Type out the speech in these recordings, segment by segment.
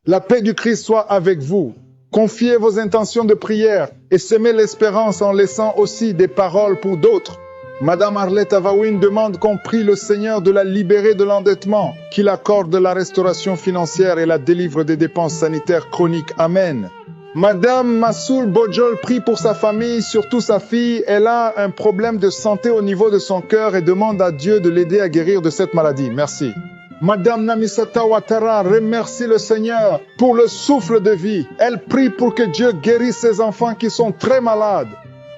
La paix du Christ soit avec vous. Confiez vos intentions de prière et semez l'espérance en laissant aussi des paroles pour d'autres. Madame Arlette Avawin demande qu'on prie le Seigneur de la libérer de l'endettement, qu'il accorde la restauration financière et la délivre des dépenses sanitaires chroniques. Amen. Madame Massoul Bojol prie pour sa famille, surtout sa fille. Elle a un problème de santé au niveau de son cœur et demande à Dieu de l'aider à guérir de cette maladie. Merci. Madame Namisata Ouattara remercie le Seigneur pour le souffle de vie. Elle prie pour que Dieu guérisse ses enfants qui sont très malades.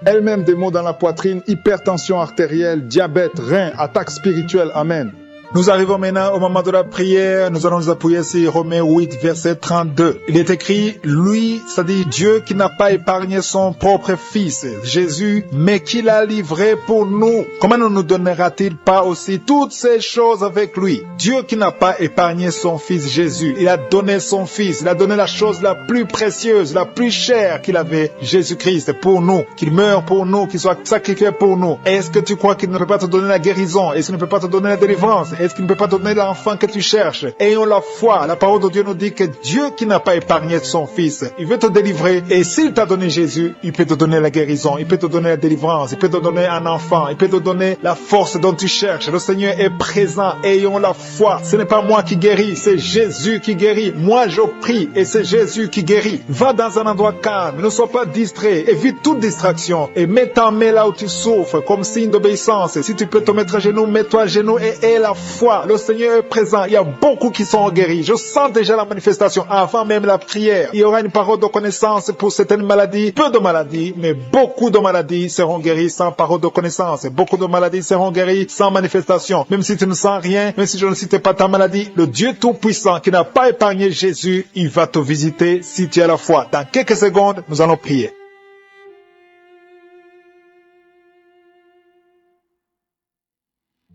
Elle-même des maux dans la poitrine, hypertension artérielle, diabète, rein, attaque spirituelle. Amen. Nous arrivons maintenant au moment de la prière. Nous allons nous appuyer sur Romains 8, verset 32. Il est écrit, lui, c'est-à-dire Dieu qui n'a pas épargné son propre fils, Jésus, mais qui l'a livré pour nous. Comment ne nous donnera-t-il pas aussi toutes ces choses avec lui? Dieu qui n'a pas épargné son fils Jésus. Il a donné son fils. Il a donné la chose la plus précieuse, la plus chère qu'il avait, Jésus-Christ, pour nous. Qu'il meure pour nous, qu'il soit sacrifié pour nous. Est-ce que tu crois qu'il ne peut pas te donner la guérison? Est-ce qu'il ne peut pas te donner la délivrance? Est-ce qu'il ne peut pas donner l'enfant que tu cherches? Ayons la foi. La parole de Dieu nous dit que Dieu qui n'a pas épargné son fils, il veut te délivrer. Et s'il t'a donné Jésus, il peut te donner la guérison, il peut te donner la délivrance, il peut te donner un enfant, il peut te donner la force dont tu cherches. Le Seigneur est présent. Ayons la foi. Ce n'est pas moi qui guéris, c'est Jésus qui guérit. Moi je prie et c'est Jésus qui guérit. Va dans un endroit calme, ne sois pas distrait, évite toute distraction et mets ta main là où tu souffres comme signe d'obéissance. Si tu peux te mettre à genoux, mets-toi à genoux et aie la foi. Le Seigneur est présent. Il y a beaucoup qui sont guéris. Je sens déjà la manifestation avant même la prière. Il y aura une parole de connaissance pour certaines maladies. Peu de maladies, mais beaucoup de maladies seront guéries sans parole de connaissance. Beaucoup de maladies seront guéries sans manifestation. Même si tu ne sens rien, même si je ne cite pas ta maladie, le Dieu Tout-Puissant qui n'a pas épargné Jésus, il va te visiter si tu as la foi. Dans quelques secondes, nous allons prier.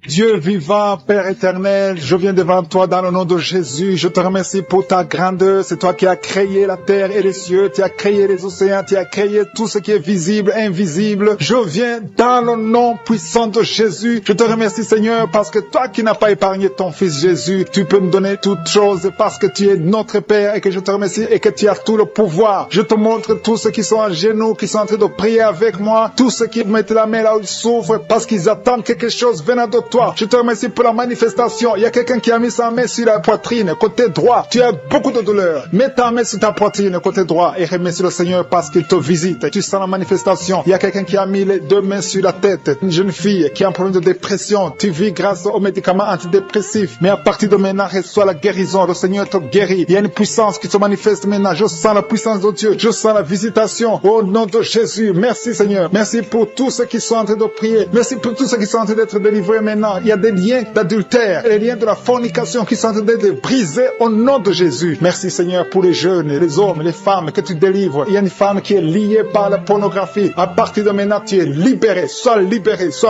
Dieu vivant, Père éternel, je viens devant toi dans le nom de Jésus. Je te remercie pour ta grandeur. C'est toi qui as créé la terre et les cieux. Tu as créé les océans. Tu as créé tout ce qui est visible, invisible. Je viens dans le nom puissant de Jésus. Je te remercie, Seigneur, parce que toi qui n'as pas épargné ton Fils Jésus, tu peux me donner toutes choses parce que tu es notre Père et que je te remercie et que tu as tout le pouvoir. Je te montre tous ceux qui sont à genoux, qui sont en train de prier avec moi, tous ceux qui mettent la main là où ils souffrent parce qu'ils attendent quelque chose venant de toi. Je te remercie pour la manifestation. Il y a quelqu'un qui a mis sa main sur la poitrine, côté droit. Tu as beaucoup de douleur. Mets ta main sur ta poitrine, côté droit, et remercie le Seigneur parce qu'il te visite. Tu sens la manifestation. Il y a quelqu'un qui a mis les deux mains sur la tête. Une jeune fille qui a un problème de dépression. Tu vis grâce aux médicaments antidépressifs. Mais à partir de maintenant, reçois la guérison. Le Seigneur te guérit. Il y a une puissance qui se manifeste maintenant. Je sens la puissance de Dieu. Je sens la visitation. Au nom de Jésus. Merci, Seigneur. Merci pour tous ceux qui sont en train de prier. Merci pour tous ceux qui sont en train d'être délivrés maintenant. Il y a des liens d'adultère, les liens de la fornication qui sont en train d'être brisés au nom de Jésus. Merci Seigneur pour les jeunes, les hommes, les femmes que tu délivres. Il y a une femme qui est liée par la pornographie. À partir de maintenant, tu es libéré, sois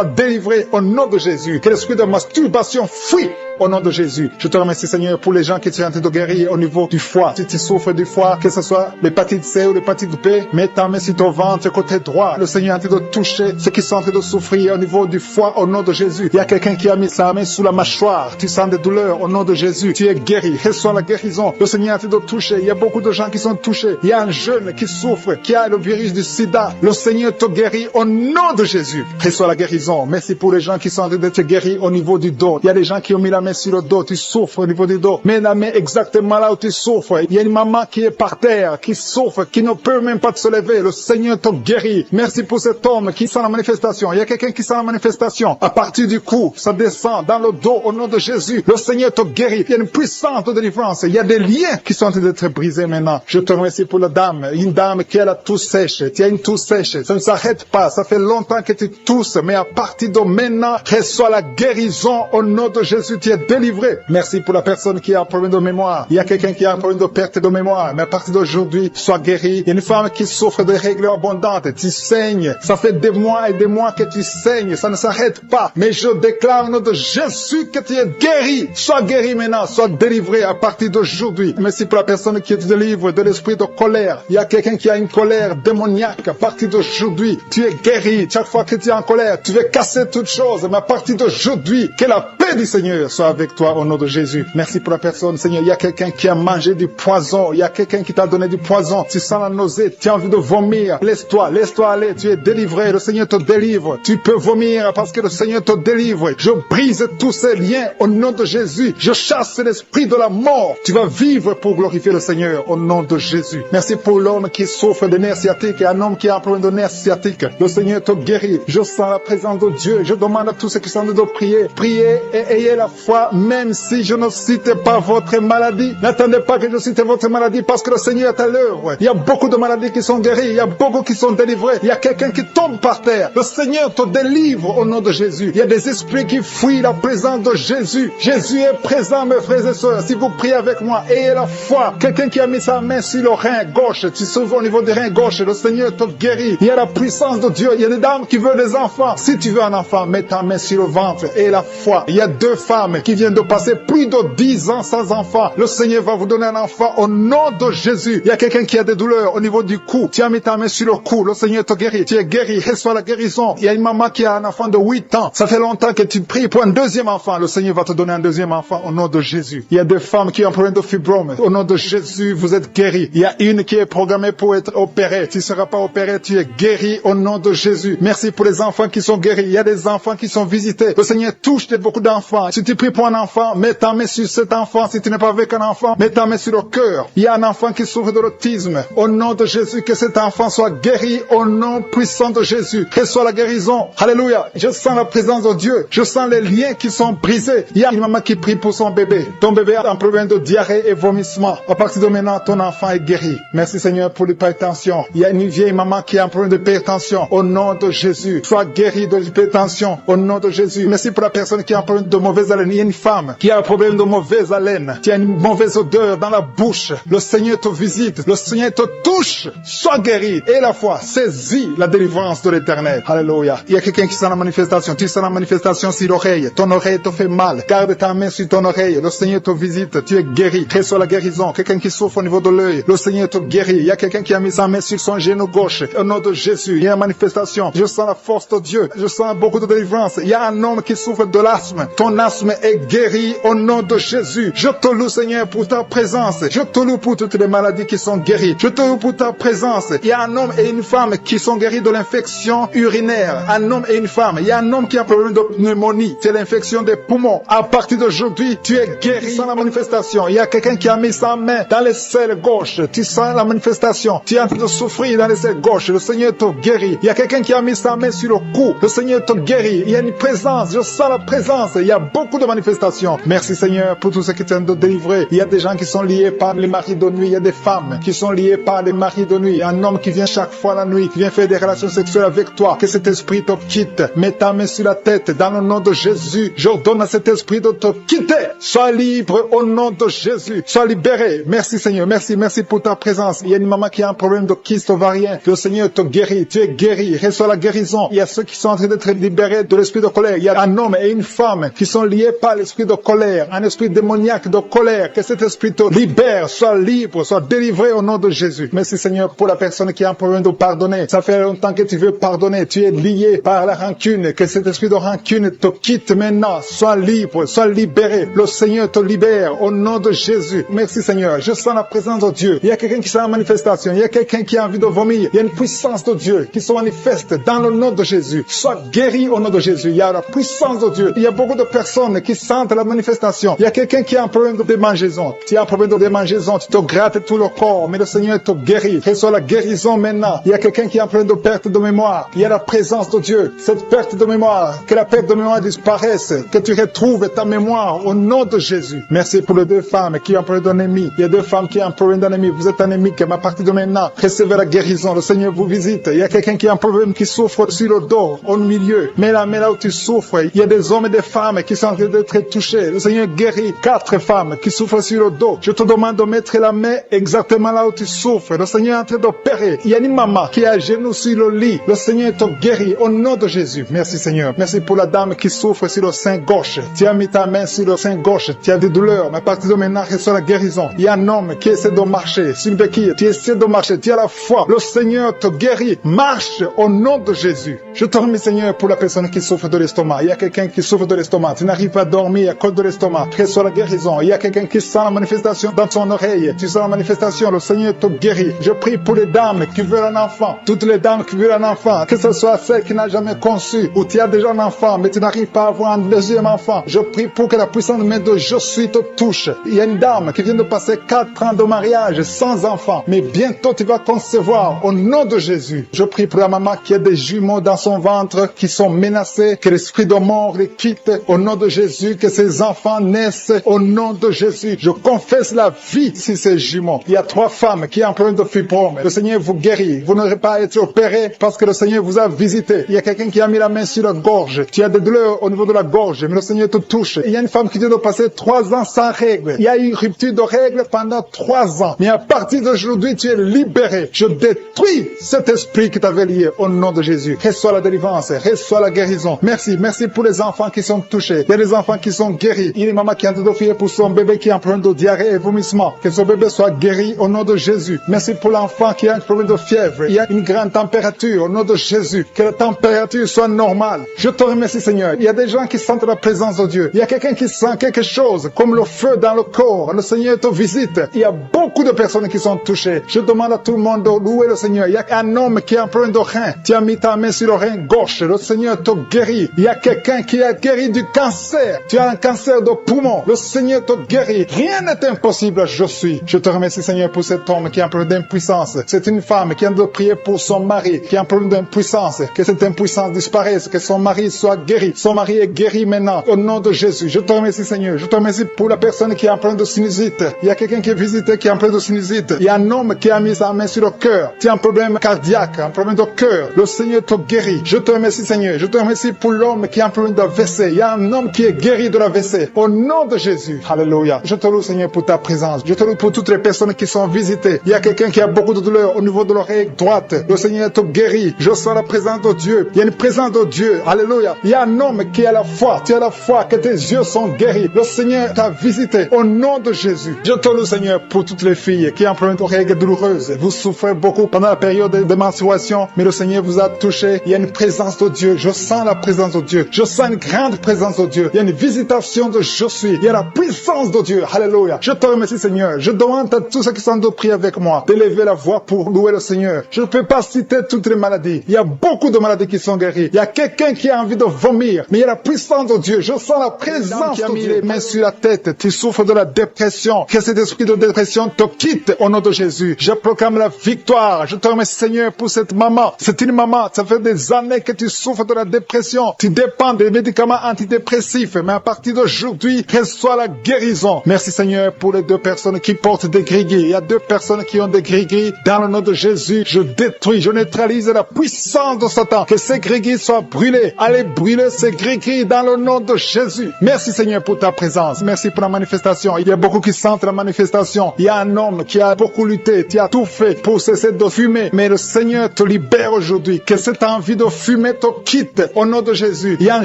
délivré au nom de Jésus. Que l'esprit de masturbation fuit au nom de Jésus. Je te remercie Seigneur pour les gens qui sont en train de guérir au niveau du foie. Si tu souffres du foie, que ce soit l'hépatite C ou l'hépatite B, mets ta main sur ton ventre côté droit. Le Seigneur est en train de toucher ceux qui sont en train de souffrir au niveau du foie au nom de Jésus. Il y a quelqu'un qui a mis sa main sous la mâchoire. Tu sens des douleurs au nom de Jésus. Tu es guéri. Reçois la guérison. Le Seigneur est en train de toucher. Il y a beaucoup de gens qui sont touchés. Il y a un jeune qui souffre, qui a le virus du sida. Le Seigneur te guérit au nom de Jésus. Reçois la guérison. Merci pour les gens qui sont en train d'être guéris au niveau du dos. Il y a des gens qui ont mis la main sur le dos. Tu souffres au niveau du dos. Mets la main exactement là où tu souffres. Il y a une maman qui est par terre, qui souffre, qui ne peut même pas se lever. Le Seigneur te guérit. Merci pour cet homme qui sent la manifestation. Il y a quelqu'un qui sent la manifestation. À partir du cou, ça descend dans le dos au nom de Jésus. Le Seigneur te guérit. Il y a une puissance de délivrance. Il y a des liens qui sont en train d'être brisés maintenant. Je te remercie pour la dame. Une dame qui a la toux sèche. Tu as une toux sèche. Ça ne s'arrête pas. Ça fait longtemps que tu tousses. Mais à partir de maintenant, reçois la guérison au nom de Jésus. Tu es délivré. Merci pour la personne qui a un problème de mémoire. Il y a quelqu'un qui a un problème de perte de mémoire. Mais à partir d'aujourd'hui, sois guéri. Il y a une femme qui souffre de règles abondantes. Tu saignes. Ça fait des mois et des mois que tu saignes. Ça ne s'arrête pas. Mais je déclare au nom de Jésus que tu es guéri. Sois guéri maintenant. Sois délivré à partir d'aujourd'hui. Merci pour la personne qui te délivre de l'esprit de colère. Il y a quelqu'un qui a une colère démoniaque. À partir d'aujourd'hui, tu es guéri. Chaque fois que tu es en colère, tu veux casser toutes choses. Mais à partir d'aujourd'hui, que la paix paix du Seigneur soit avec toi au nom de Jésus. Merci pour la personne, Seigneur. Il y a quelqu'un qui a mangé du poison. Il y a quelqu'un qui t'a donné du poison. Tu sens la nausée, tu as envie de vomir. Laisse-toi aller. Tu es délivré. Le Seigneur te délivre. Tu peux vomir parce que le Seigneur te délivre. Je brise tous ces liens au nom de Jésus. Je chasse l'esprit de la mort. Tu vas vivre pour glorifier le Seigneur au nom de Jésus. Merci pour l'homme qui souffre de nerfs sciatiques et un homme qui a un problème de nerfs sciatiques. Le Seigneur te guérit. Je sens la présence de Dieu. Je demande à tous ceux qui sont de prier. Priez et ayez la foi, même si je ne cite pas votre maladie. N'attendez pas que je cite votre maladie parce que le Seigneur est à l'œuvre. Il y a beaucoup de maladies qui sont guéries. Il y a beaucoup qui sont délivrés. Il y a quelqu'un qui tombe par terre. Le Seigneur te délivre au nom de Jésus. Il y a des esprits qui fuient la présence de Jésus. Jésus est présent, mes frères et sœurs. Si vous priez avec moi, ayez la foi. Quelqu'un qui a mis sa main sur le rein gauche, tu sauves au niveau du rein gauche, le Seigneur te guérit. Il y a la puissance de Dieu. Il y a des dames qui veulent des enfants. Si tu veux un enfant, mets ta main sur le ventre et la foi. Il y a 2 femmes qui viennent de passer plus de 10 ans sans enfant. Le Seigneur va vous donner un enfant au nom de Jésus. Il y a quelqu'un qui a des douleurs au niveau du cou. Tu as mis ta main sur le cou. Le Seigneur te guérit. Tu es guéri. Reçois la guérison. Il y a une maman qui a un enfant de 8 ans. Ça fait longtemps que tu pries pour un deuxième enfant. Le Seigneur va te donner un deuxième enfant au nom de Jésus. Il y a 2 femmes qui ont un problème de fibrome. Au nom de Jésus, vous êtes guéris. Il y a une qui est programmée pour être opérée. Tu ne seras pas opéré. Tu es guéri au nom de Jésus. Merci pour les enfants qui sont guéris. Il y a des enfants qui sont visités. Le Seigneur touche beaucoup d'enfants. Si tu pries pour un enfant, mets ta main sur cet enfant. Si tu n'es pas avec un enfant, mets ta main sur le cœur. Il y a un enfant qui souffre de l'autisme. Au nom de Jésus, que cet enfant soit guéri au nom puissant de Jésus. Reçois la guérison. Alléluia. Je sens la présence de Dieu. Je sens les liens qui sont brisés. Il y a une maman qui prie pour son bébé. Ton bébé a un problème de diarrhée et vomissement. À partir de maintenant, ton enfant est guéri. Merci Seigneur pour l'hypertension. Il y a une vieille maman qui a un problème d'hypertension. Au nom de Jésus, sois guéri de l'hypertension. Au nom de Jésus. Merci pour la personne qui a un problème de mauvaise haleine. Il y a une femme qui a un problème de mauvaise haleine. Qui a une mauvaise odeur dans la bouche. Le Seigneur te visite. Le Seigneur te touche. Sois guéri. Et la foi, saisis la délivrance de l'Éternel. Alléluia. Il y a quelqu'un qui sent la manifestation. Tu sens la manifestation sur l'oreille. Ton oreille te fait mal. Garde ta main sur ton oreille. Le Seigneur te visite. Tu es guéri. Reçois la guérison. Quelqu'un qui souffre au niveau de l'œil. Le Seigneur te guérit. Il y a quelqu'un qui a mis sa main sur son genou gauche. Au nom de Jésus, il y a une manifestation. Je sens la force de Dieu. Je sens beaucoup de délivrance. Il y a un homme qui souffre de l'asthme. Ton asthme est guéri au nom de Jésus. Je te loue, Seigneur, pour ta présence. Je te loue pour toutes les maladies qui sont guéries. Je te loue pour ta présence. Il y a un homme et une femme qui sont guéris de l'infection urinaire. Un homme et une femme. Il y a un homme qui a un problème de pneumonie. C'est l'infection des poumons. À partir d'aujourd'hui, tu es guéri. Sans la manifestation. Il y a quelqu'un qui a mis sa main dans les selles gauches. Tu sens la manifestation. Tu es en train de souffrir dans les selles gauches. Le Seigneur te guérit. Il y a quelqu'un qui a mis sa main sur le cou. Le Seigneur te guérit. Il y a une présence. Je sens la présence. Il y a beaucoup de manifestations. Merci Seigneur pour tous ceux qui t'ont délivré. Il y a des gens qui sont liés par les maris de nuit. Il y a des femmes qui sont liées par les maris de nuit. Un homme qui vient chaque fois la nuit, qui vient faire des relations sexuelles avec toi. Que cet esprit te quitte. Mets ta main sur la tête. Dans le nom de Jésus, j'ordonne à cet esprit de te quitter. Sois libre au nom de Jésus. Sois libéré. Merci Seigneur. Merci pour ta présence. Il y a une maman qui a un problème de kyste ovarien. Le Seigneur te guérit. Tu es guéri. Reçois la guérison. Il y a ceux qui sont en train d'être libérés de l'esprit de colère. Il y a un homme et une femme qui sont liés par l'esprit de colère. Un esprit démoniaque de colère. Que cet esprit te libère. Sois libre. Sois délivré au nom de Jésus. Merci Seigneur pour la personne qui a un problème de pardonner. Ça fait longtemps que tu veux pardonner. Tu es lié par la rancune. Que cet esprit de rancune te quitte maintenant. Sois libre. Sois libéré. Le Seigneur te libère au nom de Jésus. Merci Seigneur. Je sens la présence de Dieu. Il y a quelqu'un qui sent la manifestation. Il y a quelqu'un qui a envie de vomir. Il y a une puissance de Dieu qui se manifeste dans le nom de Jésus. Sois guéri au nom de Jésus. Il y a la puissance de Dieu. Il y a beaucoup de personnes qui sentent la manifestation. Il y a quelqu'un qui a un problème de démangeaison. Tu as un problème de démangeaison. Tu te grattes tout le corps. Mais le Seigneur te guérit. Reçois la guérison maintenant. Il y a quelqu'un qui a un problème de perte de mémoire. Il y a la présence de Dieu. Cette perte de mémoire. Que la perte de mémoire disparaisse. Que tu retrouves ta mémoire au nom de Jésus. Merci pour les 2 femmes qui ont un problème d'anémie. Il y a 2 femmes qui ont un problème d'anémie. Vous êtes anémique, mais à partir de maintenant, recevez la guérison. Le Seigneur vous visite. Il y a quelqu'un qui a un problème qui souffre sur le dos, au milieu. Mais là où tu souffres, il y a des hommes et des femmes qui sont en train d'être touchés. Le Seigneur guérit 4 femmes qui souffrent sur le dos. Je te demande de mettre la main exactement là où tu souffres. Le Seigneur est en train d'opérer. Il y a une maman qui est à genoux sur le lit. Le Seigneur te guérit au nom de Jésus. Merci Seigneur. Merci pour la dame qui souffre sur le sein gauche. Tu as mis ta main sur le sein gauche. Tu as des douleurs, mais à partir de maintenant, reçois la guérison. Il y a un homme qui essaie de marcher sur une béquille. Tu essaies de marcher. Tu as la foi. Le Seigneur te guérit. Marche au nom de Jésus. Je te remercie Seigneur pour la personne qui souffre de l'estomac. Il y a quelqu'un qui souffre de l'estomac. l'estomac. Tu n'arrives pas à dormir à cause de l'estomac. Reçois la guérison. Il y a quelqu'un qui sent la manifestation dans ton oreille. Tu sens la manifestation. Le Seigneur te guérit. Je prie pour les dames qui veulent un enfant. Toutes les dames qui veulent un enfant. Que ce soit celle qui n'a jamais conçu ou tu as déjà un enfant mais tu n'arrives pas à avoir un deuxième enfant. Je prie pour que la puissante main de Je suis te touche. Il y a une dame qui vient de passer 4 ans de mariage sans enfant. Mais bientôt tu vas concevoir au nom de Jésus. Je prie pour la maman qui a des jumeaux dans son ventre qui sont menacés. Que l'esprit de mort les quitte au nom de Jésus. Que ces enfants naissent au nom de Jésus. Je confesse la vie sur ces jumeaux. Il y a 3 femmes qui ont un problème de fibrome. Le Seigneur vous guérit. Vous n'aurez pas à être opéré parce que le Seigneur vous a visité. Il y a quelqu'un qui a mis la main sur la gorge. Tu as des douleurs au niveau de la gorge, mais le Seigneur te touche. Il y a une femme qui vient de passer 3 ans sans règles. Il y a eu une rupture de règles pendant 3 ans. Mais à partir d'aujourd'hui, tu es libéré. Je détruis cet esprit qui t'avait lié au nom de Jésus. Reçois la délivrance, reçois la guérison. Merci, merci pour les enfants qui sont touchés. Il y a des enfants qui sont guéris. Il y a une maman qui a un dossier pour son bébé qui a un problème de diarrhée et vomissement. Que son bébé soit guéri au nom de Jésus. Merci pour l'enfant qui a un problème de fièvre. Il y a une grande température au nom de Jésus. Que la température soit normale. Je te remercie, Seigneur. Il y a des gens qui sentent la présence de Dieu. Il y a quelqu'un qui sent quelque chose comme le feu dans le corps. Le Seigneur te visite. Il y a beaucoup de personnes qui sont touchées. Je demande à tout le monde de louer le Seigneur. Il y a un homme qui a un problème de rein. Tu as mis ta main sur le rein gauche. Le Seigneur te guérit. Il y a quelqu'un qui a guéri du cancer. Tu as un cancer de poumon. Le Seigneur te guérit. Rien n'est impossible. Je suis. Je te remercie, Seigneur, pour cet homme qui a un problème d'impuissance. C'est une femme qui a de prier pour son mari qui a un problème d'impuissance. Que cette impuissance disparaisse. Que son mari soit guéri. Son mari est guéri maintenant. Au nom de Jésus. Je te remercie, Seigneur. Je te remercie pour la personne qui a un problème de sinusite. Il y a quelqu'un qui est visité qui a un problème de sinusite. Il y a un homme qui a mis sa main sur le cœur. Tu as un problème cardiaque, un problème de cœur. Le Seigneur te guérit. Je te remercie, Seigneur. Je te remercie pour l'homme qui a un problème d'AVC. Il y a un homme qui est guéri de l'AVC. Au nom de Jésus. Alléluia. Je te loue, Seigneur, pour ta présence. Je te loue pour toutes les personnes qui sont visitées. Il y a quelqu'un qui a beaucoup de douleur au niveau de l'oreille droite. Le Seigneur te guérit. Je sens la présence de Dieu. Il y a une présence de Dieu. Alléluia. Il y a un homme qui a la foi. Tu as la foi que tes yeux sont guéris. Le Seigneur t'a visité. Au nom de Jésus. Je te loue, Seigneur, pour toutes les filles qui ont un problème de règles douloureuses. Vous souffrez beaucoup pendant la période de menstruation, mais le Seigneur vous a touché. Il y a une présence de Dieu. Je sens la présence de Dieu. Je sens une grande présence de Dieu. Il y a une visitation de Je suis. Il y a la puissance de Dieu. Alléluia. Je te remercie, Seigneur. Je demande à tous ceux qui sont de prier avec moi d'élever la voix pour louer le Seigneur. Je ne peux pas citer toutes les maladies. Il y a beaucoup de maladies qui sont guéries. Il y a quelqu'un qui a envie de vomir, mais il y a la puissance de Dieu. Je sens la présence de Dieu. Les mains sur la tête. Tu souffres de la dépression. Que cet esprit de dépression te quitte au nom de Jésus. Je proclame la victoire. Je te remercie, Seigneur, pour cette maman. C'est une maman. Ça fait des années que tu souffres de la dépression. Tu dépends des médicaments antidépressifs, mais à partir d'aujourd'hui, reçois la guérison. Merci, Seigneur, pour les 2 personnes qui portent des gris-gris. Il y a 2 personnes qui ont des gris-gris. Dans le nom de Jésus, je détruis, je neutralise la puissance de Satan. Que ces gris-gris soient brûlés. Allez brûler ces gris-gris dans le nom de Jésus. Merci, Seigneur, pour ta présence. Merci pour la manifestation. Il y a beaucoup qui sentent la manifestation. Il y a un homme qui a beaucoup lutté. Tu as tout fait pour cesser de fumer. Mais le Seigneur te libère aujourd'hui. Que cette envie de fumer te quitte au nom de Jésus. Il y a un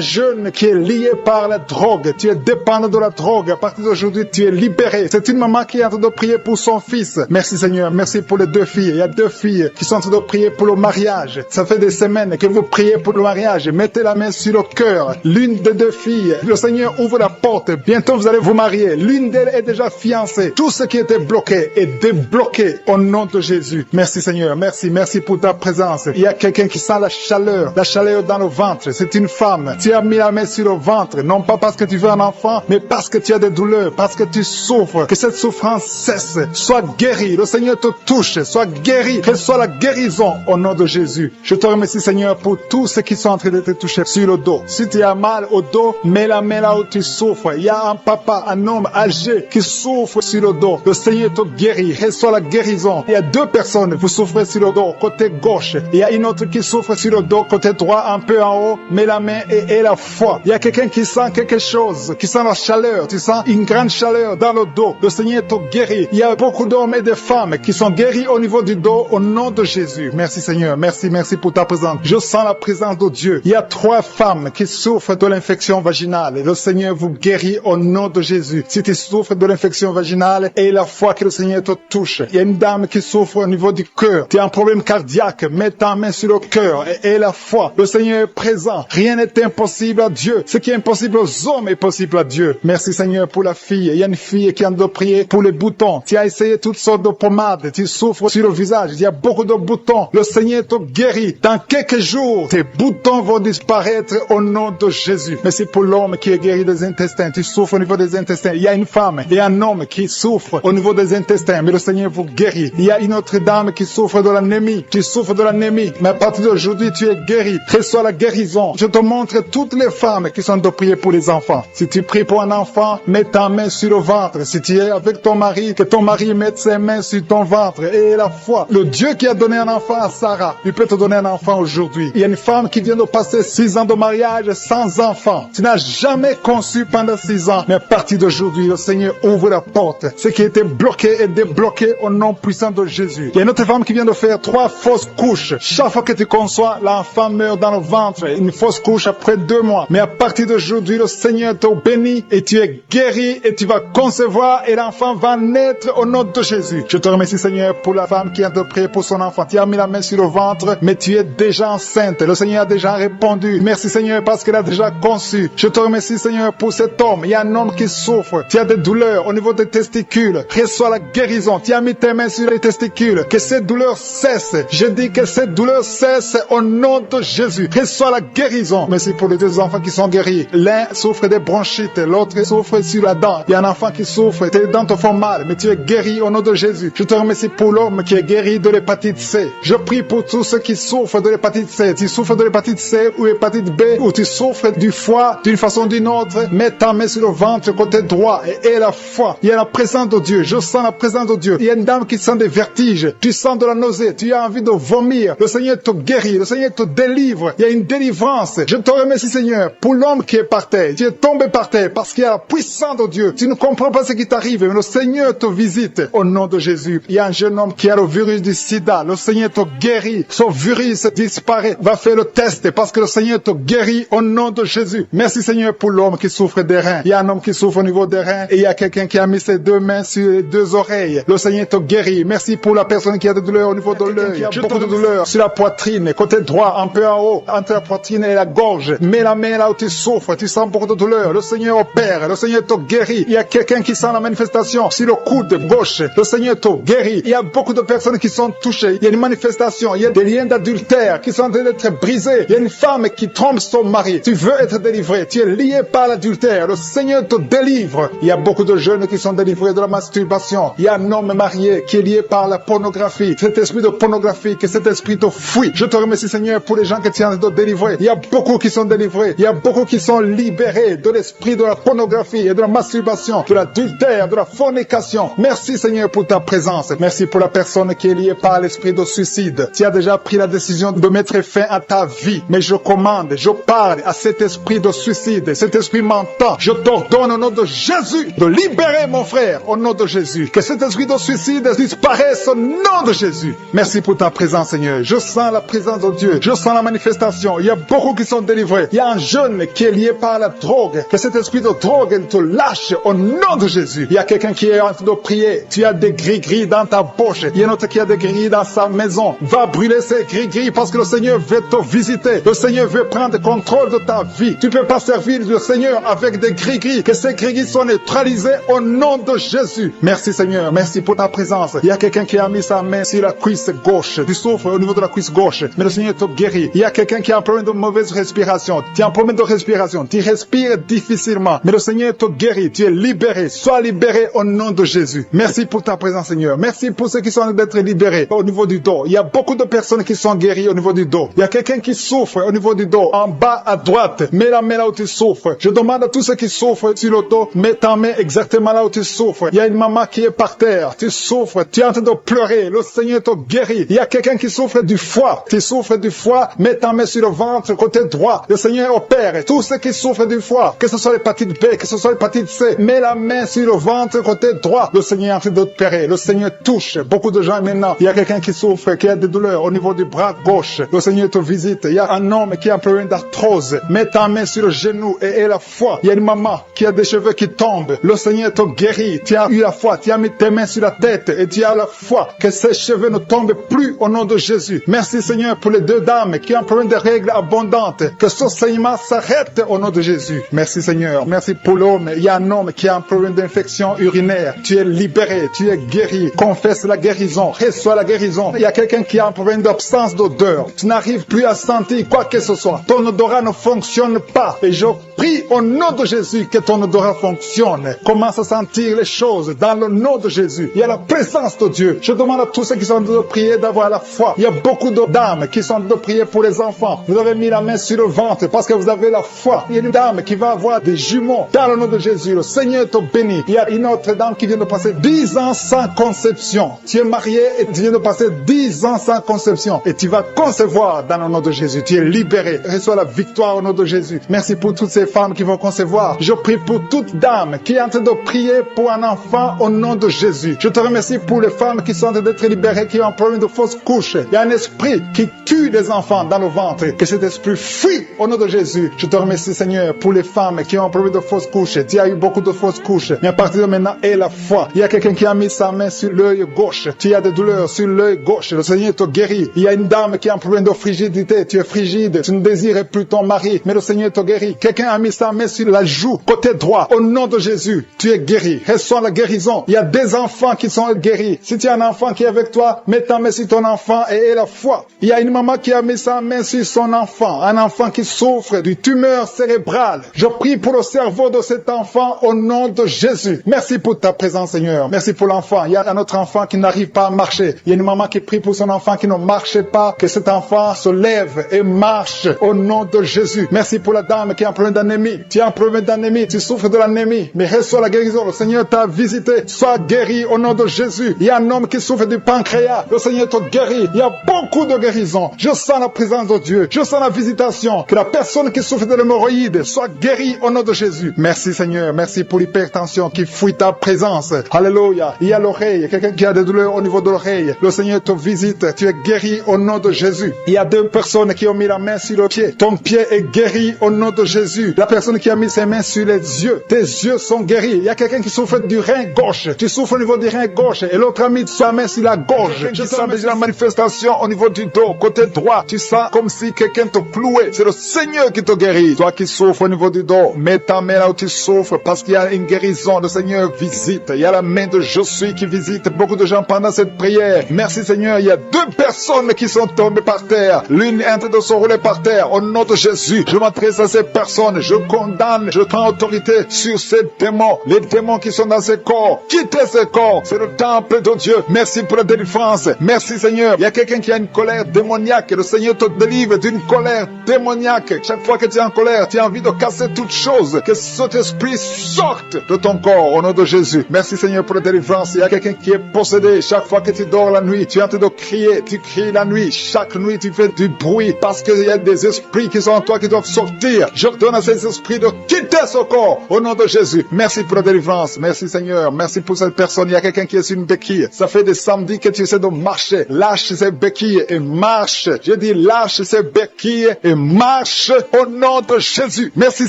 jeune qui est lié par la drogue. Tu es dépendant de la drogue. À partir d'aujourd'hui, tu es libéré. C'est une maman qui est en train de prier pour son fils. Merci, Seigneur. Merci pour les 2 filles. Il y a 2 filles qui sont en train de prier pour le mariage. Ça fait des semaines que vous priez pour le mariage. Mettez la main sur le cœur. L'une des 2 filles, le Seigneur ouvre la porte. Bientôt, vous allez vous marier. L'une d'elles est déjà fiancée. Tout ce qui était bloqué est débloqué au nom de Jésus. Merci, Seigneur. Merci. Merci pour ta présence. Il y a quelqu'un qui sent la chaleur dans le ventre. C'est une femme. Tu as mis la main sur le ventre. Non pas parce que tu veux un enfant, mais parce que tu as des douleurs, parce que tu souffres. Que cette souffrance cesse. Sois guéri. Le Seigneur te touche. Sois guéri. Reçois la guérison au nom de Jésus. Je te remercie, Seigneur, pour tous ceux qui sont en train de te toucher sur le dos. Si tu as mal au dos, mets la main là où tu souffres. Il y a un papa, un homme âgé qui souffre sur le dos. Le Seigneur te guérit. Reçois la guérison. Il y a 2 personnes, vous souffrez sur le dos, côté gauche. Il y a une autre qui souffre sur le dos, côté droit, un peu en haut. Mets la main et la foi. Il y a quelqu'un qui sent quelque chose, qui sent la chaleur. Tu sens une grande chaleur dans le dos. Le Seigneur te guérit. Il y a beaucoup d'hommes et de femmes qui sont guéris au niveau du dos au nom de Jésus. Merci, Seigneur. Merci pour ta présence. Je sens la présence de Dieu. Il y a 3 femmes qui souffrent de l'infection vaginale. Le Seigneur vous guérit au nom de Jésus. Si tu souffres de l'infection vaginale, et la foi que le Seigneur te touche. Il y a une dame qui souffre au niveau du cœur. Tu as un problème cardiaque. Mets ta main sur le cœur et la foi. Le Seigneur est présent. Rien n'est impossible à Dieu. Ce qui est impossible aux hommes est possible à Dieu. Merci Seigneur pour la fille. Il y a une fille qui a de prier pour les boutons. Tu as essayé toutes sortes de pommades. Tu souffres sur le visage. Il y a beaucoup de boutons. Le Seigneur te guérit. Dans quelques jours, tes boutons vont disparaître au nom de Jésus. Merci pour l'homme qui est guéri des intestins. Tu souffres au niveau des intestins. Il y a une femme et un homme qui souffrent au niveau des intestins. Mais le Seigneur vous guérit. Il y a une autre dame qui souffre de l'anémie. Tu souffres de l'anémie. Mais à partir d'aujourd'hui, tu es guéri. Reçois la guérison. Je te montre toutes les femmes qui sont de prier pour les enfants. Si tu pries pour un enfant, mets ta main sur le ventre. Si tu es avec ton mari, que ton mari mette ses mains sur ton ventre. Et la foi. Le Dieu qui a donné un enfant à Sarah, il peut te donner un enfant aujourd'hui. Il y a une femme qui vient de passer 6 ans de mariage sans enfant. Tu n'as jamais conçu pendant 6 ans. Mais à partir d'aujourd'hui, le Seigneur ouvre la porte. Ce qui était bloqué est débloqué au nom puissant de Jésus. Il y a une autre femme qui vient de faire 3 fausses couches. Chaque fois que tu conçois, l'enfant meurt dans le ventre. Une fausse couche après 2 mois. Mais à partir d'aujourd'hui, le Seigneur te bénit et tu es guéri et tu vas concevoir et l'enfant va naître au nom de Jésus. Je te remercie Seigneur pour la femme qui a de prier pour son enfant. Tu as mis la main sur le ventre, mais tu es déjà enceinte. Le Seigneur a déjà répondu. Merci Seigneur parce qu'elle a déjà conçu. Je te remercie Seigneur pour cet homme. Il y a un homme qui souffre. Tu as des douleurs au niveau des testicules. Reçois la guérison. Tu as mis tes mains sur les testicules. Que cette douleur cesse. Je dis que cette douleur cesse au nom de Jésus. Reçois la guérison. Merci pour les 2 enfants qui sont guéris. L'un souffre des bronchites, l'autre souffre sur la dent. Il y a un enfant qui souffre, tes dents te font mal, mais tu es guéri au nom de Jésus. Je te remercie pour l'homme qui est guéri de l'hépatite C. Je prie pour tous ceux qui souffrent de l'hépatite C. Tu souffres de l'hépatite C ou l'hépatite B, ou tu souffres du foie d'une façon ou d'une autre, mets ta main sur le ventre côté droit et aie la foi. Il y a la présence de Dieu. Je sens la présence de Dieu. Il y a une dame qui sent des vertiges. Tu sens de la nausée. Tu as envie de vomir. Le Seigneur te guérit. Le Seigneur te délivre. Il y a une délivrance. Je te remercie Seigneur pour l'homme qui est par terre. Tu es tombé par terre parce qu'il y a la puissance de Dieu. Tu ne comprends pas ce qui t'arrive, mais le Seigneur te visite au nom de Jésus. Il y a un jeune homme qui a le virus du sida. Le Seigneur te guérit. Son virus disparaît. Va faire le test parce que le Seigneur te guérit au nom de Jésus. Merci Seigneur pour l'homme qui souffre des reins. Il y a un homme qui souffre au niveau des reins et il y a quelqu'un qui a mis ses 2 mains sur les 2 oreilles. Le Seigneur te guérit. Merci pour la personne qui a des douleurs au niveau de l'œil. Il y a beaucoup de douleurs sur la poitrine, côté droit, un peu en haut, entre la poitrine et la gorge. Mets la main là où tu souffres. Tu sens beaucoup de douleur. Le Seigneur opère. Le Seigneur te guérit. Il y a quelqu'un qui sent la manifestation sur le coude gauche. Le Seigneur te guérit. Il y a beaucoup de personnes qui sont touchées. Il y a une manifestation. Il y a des liens d'adultère qui sont en train d'être brisés. Il y a une femme qui trompe son mari. Tu veux être délivré. Tu es lié par l'adultère. Le Seigneur te délivre. Il y a beaucoup de jeunes qui sont délivrés de la masturbation. Il y a un homme marié qui est lié par la pornographie. Cet esprit de pornographie, que cet esprit te fuit. Je te remercie Seigneur pour les gens que tu es en train de délivrer. Il y a beaucoup qui sont délivrés. Il y a beaucoup qui sont libérés de l'esprit de la pornographie et de la masturbation, de l'adultère, de la fornication. Merci Seigneur pour ta présence. Merci pour la personne qui est liée par l'esprit de suicide. Tu as déjà pris la décision de mettre fin à ta vie. Mais je commande, je parle à cet esprit de suicide, cet esprit mentant. Je t'ordonne au nom de Jésus de libérer mon frère au nom de Jésus. Que cet esprit de suicide disparaisse au nom de Jésus. Merci pour ta présence Seigneur. Je sens la présence de Dieu. Je sens la manifestation. Il y a beaucoup qui sont délivrés. Il y a un jeune qui est lié par la drogue. Que cet esprit de drogue te lâche au nom de Jésus. Il y a quelqu'un qui est en train de prier. Tu as des gris-gris dans ta bouche. Il y a un autre qui a des gris dans sa maison. Va brûler ces gris-gris parce que le Seigneur veut te visiter. Le Seigneur veut prendre contrôle de ta vie. Tu ne peux pas servir le Seigneur avec des gris-gris. Que ces gris-gris soient neutralisés au nom de Jésus. Merci Seigneur. Merci pour ta présence. Il y a quelqu'un qui a mis sa main sur la cuisse gauche. Tu souffres au niveau de la cuisse gauche. Mais le Seigneur te guérit. Il y a quelqu'un qui a un problème de mauvaise respiration. Tu as un problème de respiration. Tu respires difficilement. Mais le Seigneur te guérit. Tu es libéré. Sois libéré au nom de Jésus. Merci pour ta présence Seigneur. Merci pour ceux qui sont en train d'être libérés au niveau du dos. Il y a beaucoup de personnes qui sont guéries au niveau du dos. Il y a quelqu'un qui souffre au niveau du dos. En bas à droite. Mets la main là où tu souffres. Je demande à tous ceux qui souffrent sur le dos. Mets ta main exactement là où tu souffres. Il y a une maman qui est par terre. Tu souffres. Tu es en train de pleurer. Le Seigneur te guérit. Il y a quelqu'un qui souffre du foie. Tu souffres du foie. Mets ta main sur le ventre côté droit. Le Seigneur opère. Tous ceux qui souffrent du foie, que ce soit l'hépatite B, que ce soit l'hépatite C, mets la main sur le ventre côté droit. Le Seigneur est en train d'opérer. Le Seigneur touche beaucoup de gens maintenant. Il y a quelqu'un qui souffre, qui a des douleurs au niveau du bras gauche. Le Seigneur te visite. Il y a un homme qui a un problème d'arthrose. Mets ta main sur le genou et aie la foi. Il y a une maman qui a des cheveux qui tombent. Le Seigneur te guérit. Tu as eu la foi. Tu as mis tes mains sur la tête et tu as la foi que ces cheveux ne tombent plus au nom de Jésus. Merci Seigneur pour les 2 dames qui ont un problème de règles abondantes. Que ce saignement s'arrête l'acceptes au nom de Jésus. Merci Seigneur. Merci pour l'homme. Il y a un homme qui a un problème d'infection urinaire. Tu es libéré, tu es guéri. Confesse la guérison, reçois la guérison. Il y a quelqu'un qui a un problème d'absence d'odeur. Tu n'arrives plus à sentir quoi que ce soit. Ton odorat ne fonctionne pas. Et je prie au nom de Jésus que ton odorat fonctionne. Commence à sentir les choses dans le nom de Jésus. Il y a la présence de Dieu. Je demande à tous ceux qui sont en train de prier d'avoir la foi. Il y a beaucoup de dames qui sont en train de prier pour les enfants. Vous avez mis la main sur le ventre parce que vous avez la foi. Il y a une dame qui va avoir des jumeaux dans le nom de Jésus. Le Seigneur te bénit. Il y a une autre dame qui vient de passer 10 ans sans conception. Tu es marié et tu viens de passer 10 ans sans conception. Et tu vas concevoir dans le nom de Jésus. Tu es libéré. Reçois la victoire au nom de Jésus. Merci pour toutes ces femmes qui vont concevoir. Je prie pour toute dame qui est en train de prier pour un enfant au nom de Jésus. Je te remercie pour les femmes qui sont en train d'être libérées, qui ont un problème de fausse couche. Il y a un esprit qui tue les enfants dans le ventre. Que cet esprit fuit au nom de Jésus. Je te remercie Seigneur pour les femmes qui ont un problème de fausse couche. Tu as eu beaucoup de fausses couches. Mais à partir de maintenant, aie la foi. Il y a quelqu'un qui a mis sa main sur l'œil gauche. Tu as des douleurs sur l'œil gauche. Le Seigneur te guérit. Il y a une dame qui a un problème de frigidité. Tu es frigide. Tu ne désires plus ton mari. Mais le Seigneur te guérit. Quelqu'un a mis sa main sur la joue, côté droit. Au nom de Jésus, tu es guéri. Reçois la guérison. Il y a des enfants qui sont guéris. Si tu as un enfant qui est avec toi, mets ta main sur ton enfant et aie la foi. Il y a une maman qui a mis sa main sur son enfant. Un enfant qui souffre d'une tumeur cérébrale. Je prie pour le cerveau de cet enfant au nom de Jésus. Merci pour ta présence, Seigneur. Merci pour l'enfant. Il y a un autre enfant qui n'arrive pas à marcher. Il y a une maman qui prie pour son enfant qui ne marche pas. Que cet enfant se lève et marche au nom de Jésus. Merci pour la dame qui a un problème d'anémie. Tu as un problème d'anémie. Tu souffres de l'anémie. Mais reçois la guérison. Le Seigneur t'a visité. Sois guéri au nom de Jésus. Il y a un homme qui souffre du pancréas. Le Seigneur te guérit. Il y a beaucoup de guérison. Je sens la présence de Dieu. Je sens la visitation. Que la personne qui souffre de l'hémorroïde soit guérie au nom de Jésus. Merci Seigneur. Merci pour l'hypertension qui fuit ta présence. Alléluia. Il y a l'oreille. Quelqu'un qui a des douleurs au niveau de l'oreille. Le Seigneur te visite. Tu es guéri au nom de Jésus. Il y a 2 personnes qui ont mis la main sur le pied. Ton pied est guéri au nom de Jésus. La personne qui a mis ses mains sur les yeux. Tes yeux sont guéris. Il y a quelqu'un qui souffre du rein gauche. Tu souffres au niveau du rein gauche. Et l'autre a mis sa main sur la gorge. Je sens déjà la manifestation au niveau du dos. Côté droit. Tu sens comme si quelqu'un te clouait. C'est le Seigneur qui te guérit. Toi qui souffres au niveau du dos. Mets ta main là où tu souffres parce qu'il y a une guérison. Le Seigneur visite. Il y a la main de Je suis qui visite beaucoup de gens pendant cette prière. Merci Seigneur. Il y a 2 personnes qui sont tombées par terre. L'une est en train de se rouler par terre. Au nom de Jésus, je m'adresse à ces personnes. Je condamne, je prends autorité sur ces démons. Les démons qui sont dans ces corps. Quittez ces corps. C'est le temple de Dieu. Merci pour la délivrance. Merci Seigneur. Il y a quelqu'un qui a une colère démoniaque. Le Seigneur te délivre d'une colère démoniaque. Chaque fois que tu es en colère, tu as envie de casser toute chose. Que cet esprit sorte de ton corps au nom de Jésus. Merci Seigneur pour la délivrance. Il y a quelqu'un qui est possédé. Chaque fois que tu dors la nuit, tu es en train de crier. Tu cries la nuit. Chaque nuit, tu fais du bruit parce qu'il y a des esprits qui sont en toi qui doivent sortir. Je donne à ces esprits de quitter ce corps au nom de Jésus. Merci pour la délivrance. Merci Seigneur. Merci pour cette personne. Il y a quelqu'un qui est sur une béquille. Ça fait des samedis que tu essaies de marcher. Lâche ces béquilles et marche. Je dis lâche ces béquilles et marche au nom de Jésus. Merci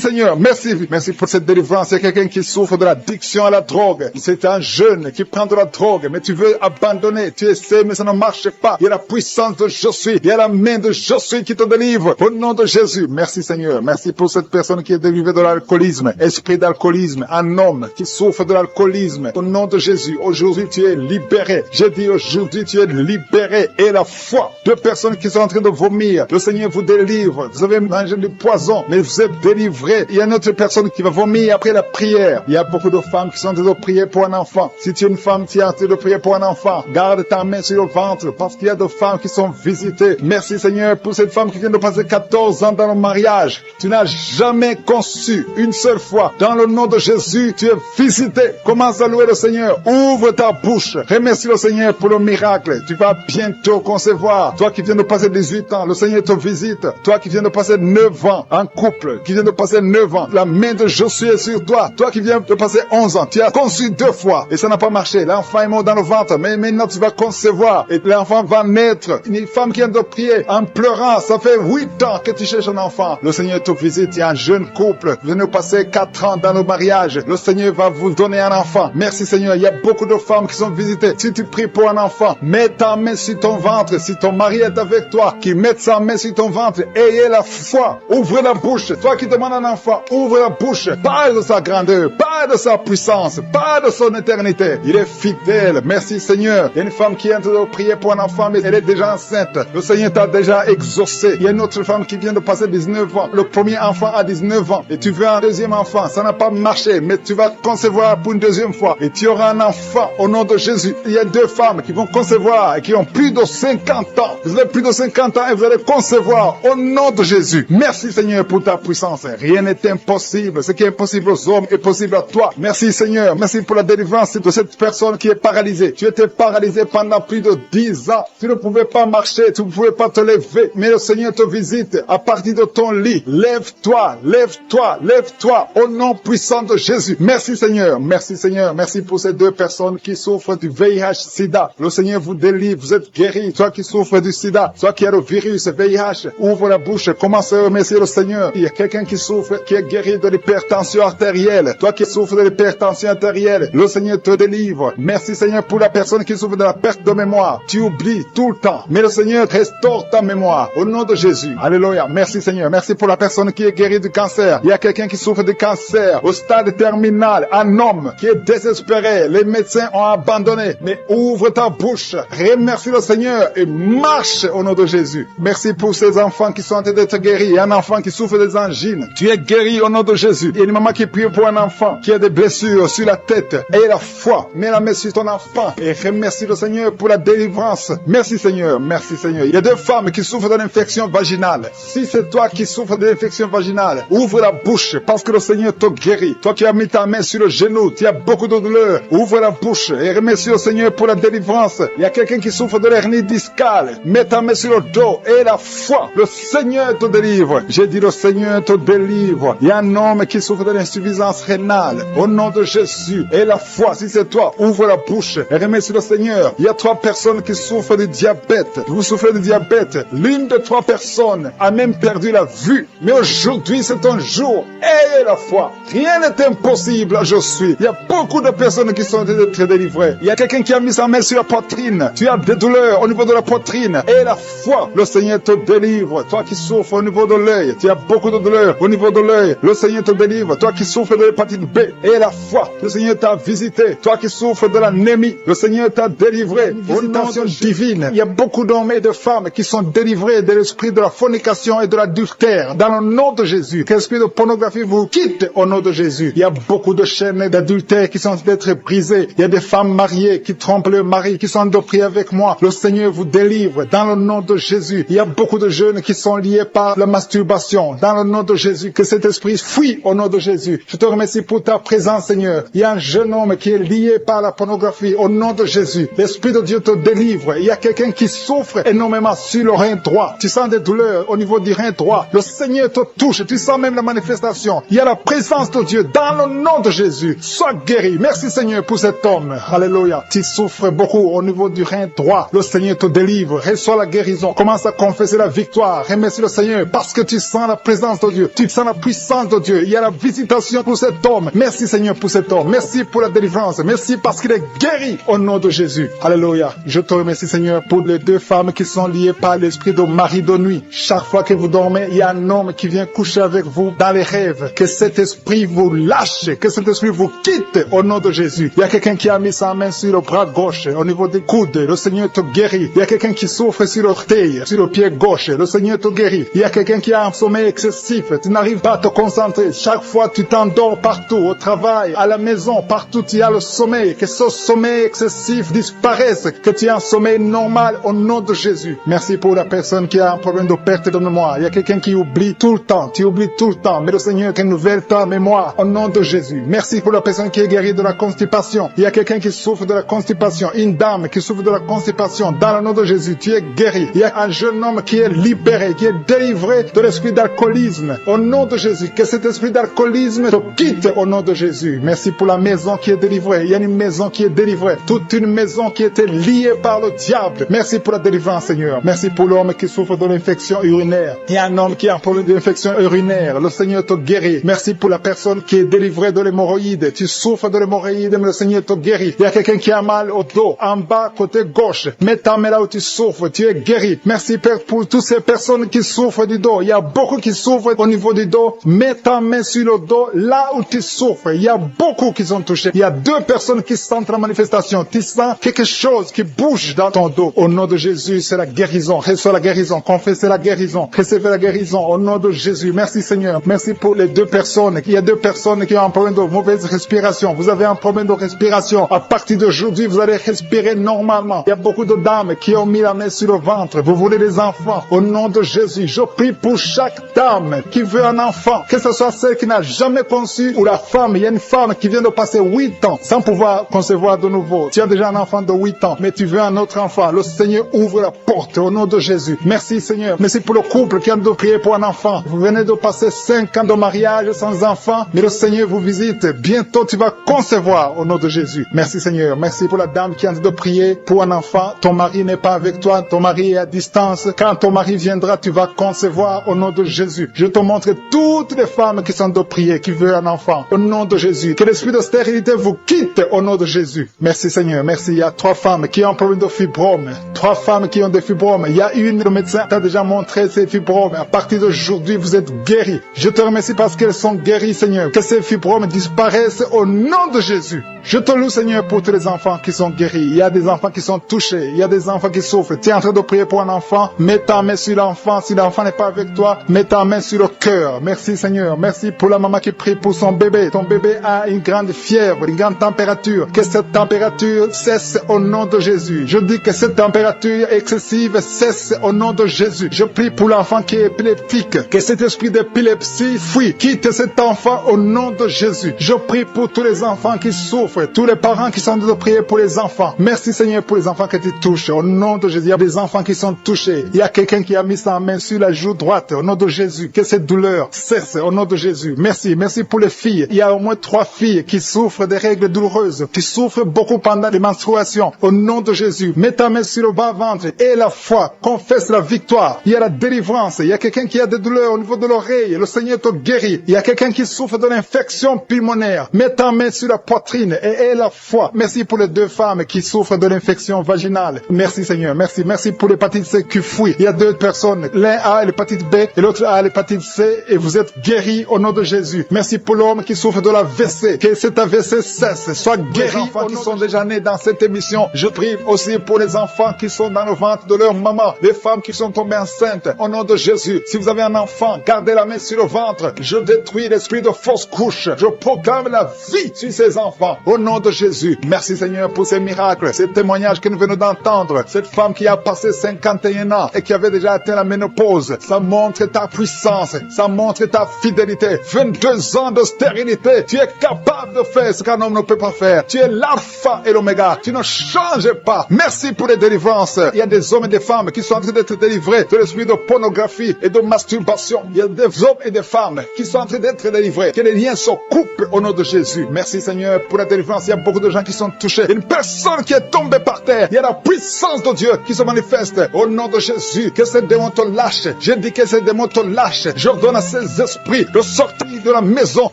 Seigneur. Merci. Merci pour cette délivrance. Il y a quelqu'un qui souffre de l'addiction à la drogue. C'est un jeune qui prend de la drogue, mais tu veux abandonner. Tu essaies, mais ça ne marche pas. Il y a la puissance de Je suis. Il y a la main de Je suis qui te délivre au nom de Jésus. Merci Seigneur. Merci pour cette personne qui est délivrée de l'alcoolisme. Esprit d'alcoolisme. Un homme qui souffre de l'alcoolisme. Au nom de Jésus. Aujourd'hui, tu es libéré. J'ai dit aujourd'hui, tu es libéré. Et la foi. 2 personnes qui sont en train de vomir. Le Seigneur vous délivre. Vous avez mangé du poison, mais vous êtes délivré. Il y a une autre personne qui va vomir après la prière. Il y a beaucoup de femmes qui sont en train de prier pour un enfant. Si tu es une femme qui est en train de prier pour un enfant, garde ta main sur le ventre parce qu'il y a des femmes qui sont visitées. Merci Seigneur pour cette femme qui vient de passer 14 ans dans le mariage. Tu n'as jamais conçu une seule fois. Dans le nom de Jésus, tu es visité. Commence à louer le Seigneur. Ouvre ta bouche. Remercie le Seigneur pour le miracle. Tu vas bientôt concevoir. Toi qui viens de passer 18 ans, le Seigneur te visite. Toi qui viens de passer 9 ans en couple, qui vient de passer 9 ans, la main de Je suis est sur toi. Toi qui viens de passer 11 ans, tu as conçu 2 fois et ça n'a pas marché. L'enfant est mort dans le ventre, mais maintenant tu vas concevoir et l'enfant va naître. Une femme qui vient de prier en pleurant, ça fait 8 ans que tu cherches un enfant. Le Seigneur te visite. Il y a un jeune couple, vous venez de passer 4 ans dans le mariage. Le Seigneur va vous donner un enfant. Merci Seigneur. Il y a beaucoup de femmes qui sont visitées. Si tu pries pour un enfant, mets ta main sur ton ventre. Si ton mari est avec toi, qu'il mette sa main sur ton ventre. Ayez la foi. Ouvrez la bouche. bouche. Toi qui demandes un enfant, ouvre la bouche. Parle de sa grandeur, parle de sa puissance, parle de son éternité. Il est fidèle. Merci Seigneur. Il y a une femme qui est en train de prier pour un enfant, mais elle est déjà enceinte. Le Seigneur t'a déjà exaucé. Il y a une autre femme qui vient de passer 19 ans. Le premier enfant a 19 ans. Et tu veux un deuxième enfant. Ça n'a pas marché, mais tu vas concevoir pour une deuxième fois. Et tu auras un enfant au nom de Jésus. Il y a 2 femmes qui vont concevoir et qui ont plus de 50 ans. Vous avez plus de 50 ans et vous allez concevoir au nom de Jésus. Merci Seigneur pour ta puissance. Rien n'est impossible. Ce qui est impossible aux hommes est possible à toi. Merci Seigneur. Merci pour la délivrance de cette personne qui est paralysée. Tu étais paralysé pendant plus de 10 ans. Tu ne pouvais pas marcher, tu ne pouvais pas te lever. Mais le Seigneur te visite à partir de ton lit. Lève-toi, lève-toi, lève-toi au nom puissant de Jésus. Merci Seigneur. Merci Seigneur. Merci pour ces 2 personnes qui souffrent du VIH-Sida. Le Seigneur vous délivre. Vous êtes guéris. Toi qui souffres du sida, toi qui as le virus VIH, ouvre la bouche. Commence à remercier le Seigneur. Il y a quelqu'un qui souffre, qui est guéri de l'hypertension artérielle. Toi qui souffres de l'hypertension artérielle, le Seigneur te délivre. Merci Seigneur pour la personne qui souffre de la perte de mémoire. Tu oublies tout le temps. Mais le Seigneur restaure ta mémoire. Au nom de Jésus. Alléluia. Merci Seigneur. Merci pour la personne qui est guérie du cancer. Il y a quelqu'un qui souffre de cancer au stade terminal. Un homme qui est désespéré. Les médecins ont abandonné. Mais ouvre ta bouche. Remercie le Seigneur et marche au nom de Jésus. Merci pour ces enfants qui sont en train d'être guéris. Il y a un enfant qui souffre des angines. Tu es guéri au nom de Jésus. Il y a une maman qui prie pour un enfant qui a des blessures sur la tête. Et la foi. Mets la main sur ton enfant et remercie le Seigneur pour la délivrance. Merci Seigneur. Merci Seigneur. Il y a 2 femmes qui souffrent de l'infection vaginale. Si c'est toi qui souffres de l'infection vaginale, ouvre la bouche parce que le Seigneur te guérit. Toi qui as mis ta main sur le genou, tu as beaucoup de douleur. Ouvre la bouche et remercie le Seigneur pour la délivrance. Il y a quelqu'un qui souffre de l'hernie discale. Mets ta main sur le dos et la foi. Le Seigneur te délivre. J'ai dit le Seigneur te délivre. Il y a un homme qui souffre de l'insuffisance rénale. Au nom de Jésus. Et la foi, si c'est toi, ouvre la bouche et remercie le Seigneur. Il y a 3 personnes qui souffrent de diabète. Vous souffrez de diabète. L'une de 3 personnes a même perdu la vue. Mais aujourd'hui, c'est un jour. Ayez la foi. Rien n'est impossible, je suis. Il y a beaucoup de personnes qui sont en train d'être délivrées. Il y a quelqu'un qui a mis sa main sur la poitrine. Tu as des douleurs au niveau de la poitrine. Et la foi, le Seigneur te délivre. Toi qui souffres au niveau de l'œil, tu as beaucoup de douleurs au niveau de l'œil. Le Seigneur te délivre. Toi qui souffres de l'hépatite B. Et la foi, le Seigneur t'a visité. Toi qui souffres de l'anémie, le Seigneur t'a délivré. Une visitation divine. Il y a beaucoup d'hommes et de femmes qui sont délivrés de l'esprit de la fornication et de l'adultère. Dans le nom de Jésus, que l'esprit de pornographie vous quitte au nom de Jésus. Il y a beaucoup de chaînes d'adultère qui sont en train d'être brisées. Il y a des femmes mariées qui trompent leur mari, qui sont en train de prier avec moi. Le Seigneur vous délivre dans le nom de Jésus. Il y a beaucoup de jeunes qui sont liés par la masturbation. Dans le nom de Jésus, que cet esprit fuit au nom de Jésus. Je te remercie pour ta présence, Seigneur. Il y a un jeune homme qui est lié par la pornographie au nom de Jésus. L'Esprit de Dieu te délivre. Il y a quelqu'un qui souffre énormément sur le rein droit. Tu sens des douleurs au niveau du rein droit. Le Seigneur te touche. Tu sens même la manifestation. Il y a la présence de Dieu dans le nom de Jésus. Sois guéri. Merci Seigneur pour cet homme. Alléluia. Tu souffres beaucoup au niveau du rein droit. Le Seigneur te délivre. Reçois la guérison. Commence à confesser la victoire. Remercie le Seigneur parce que tu sens la présence de Dieu. Tu sens la puissance de Dieu. Il y a la visitation pour cet homme. Merci Seigneur pour cet homme. Merci pour la délivrance. Merci parce qu'il est guéri au nom de Jésus. Alléluia. Je te remercie Seigneur pour les 2 femmes qui sont liées par l'esprit de mari de nuit. Chaque fois que vous dormez, il y a un homme qui vient coucher avec vous dans les rêves. Que cet esprit vous lâche. Que cet esprit vous quitte au nom de Jésus. Il y a quelqu'un qui a mis sa main sur le bras gauche, au niveau des coudes. Le Seigneur te guérit. Il y a quelqu'un qui souffre sur l'orteil, sur le pied gauche. Le Seigneur te guérit. Il y a quelqu'un qui a un sommeil excessif. Tu n'arrives pas à te concentrer. Chaque fois, tu t'endors partout, au travail, à la maison, partout tu as le sommeil. Que ce sommeil excessif disparaisse. Que tu aies un sommeil normal au nom de Jésus. Merci pour la personne qui a un problème de perte de mémoire. Il y a quelqu'un qui oublie tout le temps. Tu oublies tout le temps. Mais le Seigneur renouvelle ta mémoire au nom de Jésus. Merci pour la personne qui est guérie de la constipation. Il y a quelqu'un qui souffre de la constipation. Une dame qui souffre de la constipation. Dans le nom de Jésus, tu es guéri. Il y a un jeune homme qui est libéré, qui est délivré de l'esprit d'alcoolisme. Au nom de Jésus, que cet esprit d'alcoolisme te quitte au nom de Jésus. Merci pour la maison qui est délivrée. Il y a une maison qui est délivrée. Toute une maison qui était liée par le diable. Merci pour la délivrance, Seigneur. Merci pour l'homme qui souffre de l'infection urinaire. Il y a un homme qui a un problème d'infection urinaire. Le Seigneur te guérit. Merci pour la personne qui est délivrée de l'hémorroïde. Tu souffres de l'hémorroïde, mais le Seigneur te guérit. Il y a quelqu'un qui a mal au dos, en bas, côté gauche. Mets ta main là où tu souffres. Tu es guéri. Merci, Père, pour toutes ces personnes qui souffrent du dos. Il y a beaucoup qui souffres au niveau du dos, mets ta main sur le dos, là où tu souffres. Il y a beaucoup qui sont touchés. Il y a 2 personnes qui sentent la manifestation. Tu sens quelque chose qui bouge dans ton dos. Au nom de Jésus, c'est la guérison. Reçois la guérison. Confessez la guérison. Recevez la guérison. Au nom de Jésus. Merci Seigneur. Merci pour les 2 personnes. Il y a 2 personnes qui ont un problème de mauvaise respiration. Vous avez un problème de respiration. À partir d'aujourd'hui, vous allez respirer normalement. Il y a beaucoup de dames qui ont mis la main sur le ventre. Vous voulez des enfants. Au nom de Jésus, je prie pour chaque dame qui veut un enfant. Que ce soit celle qui n'a jamais conçu ou la femme. Il y a une femme qui vient de passer 8 ans sans pouvoir concevoir de nouveau. Tu as déjà un enfant de 8 ans, mais tu veux un autre enfant. Le Seigneur ouvre la porte au nom de Jésus. Merci Seigneur. Merci pour le couple qui vient de prier pour un enfant. Vous venez de passer 5 ans de mariage sans enfant, mais le Seigneur vous visite. Bientôt tu vas concevoir au nom de Jésus. Merci Seigneur. Merci pour la dame qui vient de prier pour un enfant. Ton mari n'est pas avec toi. Ton mari est à distance. Quand ton mari viendra, tu vas concevoir au nom de Jésus. Je te montre toutes les femmes qui sont de prier, qui veulent un enfant. Au nom de Jésus. Que l'esprit de stérilité vous quitte au nom de Jésus. Merci Seigneur. Merci. Il y a 3 femmes qui ont un problème de fibrome. 3 femmes qui ont des fibromes. Il y a une, le médecin t'a déjà montré ces fibromes. À partir d'aujourd'hui, vous êtes guéris. Je te remercie parce qu'elles sont guéries, Seigneur. Que ces fibromes disparaissent au nom de Jésus. Je te loue, Seigneur, pour tous les enfants qui sont guéris. Il y a des enfants qui sont touchés. Il y a des enfants qui souffrent. Tu es en train de prier pour un enfant. Mets ta main sur l'enfant. Si l'enfant n'est pas avec toi, mets ta main sur le cœur. Merci, Seigneur. Merci pour la maman qui prie pour son bébé. Ton bébé a une grande fièvre, une grande température. Que cette température cesse au nom de Jésus. Je dis que cette température excessive cesse au nom de Jésus. Je prie pour l'enfant qui est épileptique. Que cet esprit d'épilepsie fuit. Quitte cet enfant au nom de Jésus. Je prie pour tous les enfants qui souffrent. Tous les parents qui sont en train de prier pour les enfants. Merci Seigneur pour les enfants que tu touches. Au nom de Jésus, il y a des enfants qui sont touchés. Il y a quelqu'un qui a mis sa main sur la joue droite. Au nom de Jésus, que cette douleur cesse. Au nom de Jésus. Merci. Merci pour les filles. Il y a au moins 3 filles qui souffrent des règles douloureuses. Qui souffrent beaucoup pendant les menstruations. Au nom de Jésus, mets ta main sur le bas-ventre et la foi. Confesse la victoire. Il y a la délivrance. Il y a quelqu'un qui a des douleurs au niveau de l'oreille. Le Seigneur te guérit. Il y a quelqu'un qui souffre de l'infection pulmonaire. Mets ta main sur la poitrine et la foi. Merci pour les 2 femmes qui souffrent de l'infection vaginale. Merci Seigneur. Merci. Merci pour l'hépatite C qui fuit. Il y a 2 personnes. L'un a l'hépatite B et l'autre a l'hépatite C et vous êtes guéris au nom de Jésus. Merci pour l'homme qui souffre de l'AVC. Que cet AVC cesse. Soit guéri. Les enfants qui sont déjà nés dans cette émission. Je prie aussi pour les enfants qui sont dans le ventre de leur maman. Les femmes qui sont tombées enceintes. Au nom de Jésus. Si vous avez un enfant, gardez la main sur le ventre. Je détruis l'esprit de fausse couche. Je proclame la vie sur ces enfants. Au nom de Jésus. Merci Seigneur pour ces miracles, ces témoignages que nous venons d'entendre. Cette femme qui a passé 51 ans et qui avait déjà atteint la ménopause. Ça montre ta puissance. Ça montre ta fidélité. 22 ans de stérilité. Tu es capable de faire ce qu'un homme ne peut pas faire. Tu es l'alpha et l'oméga. Tu ne changes pas. Merci pour les délivrances. Il y a des hommes et des femmes qui sont en train d'être délivrés de l'esprit de pornographie et de masturbation. Il y a des hommes et des femmes qui sont en train d'être délivrés. Que les liens se coupent au nom de Jésus. Merci Seigneur pour la délivrance. Il y a beaucoup de gens qui sont touchés. Une personne qui est tombée par terre. Il y a la puissance de Dieu qui se manifeste au nom de Jésus. Que ces démons te lâchent. Je dis que ces démons te lâchent. J'ordonne à ces esprits de sortir de la maison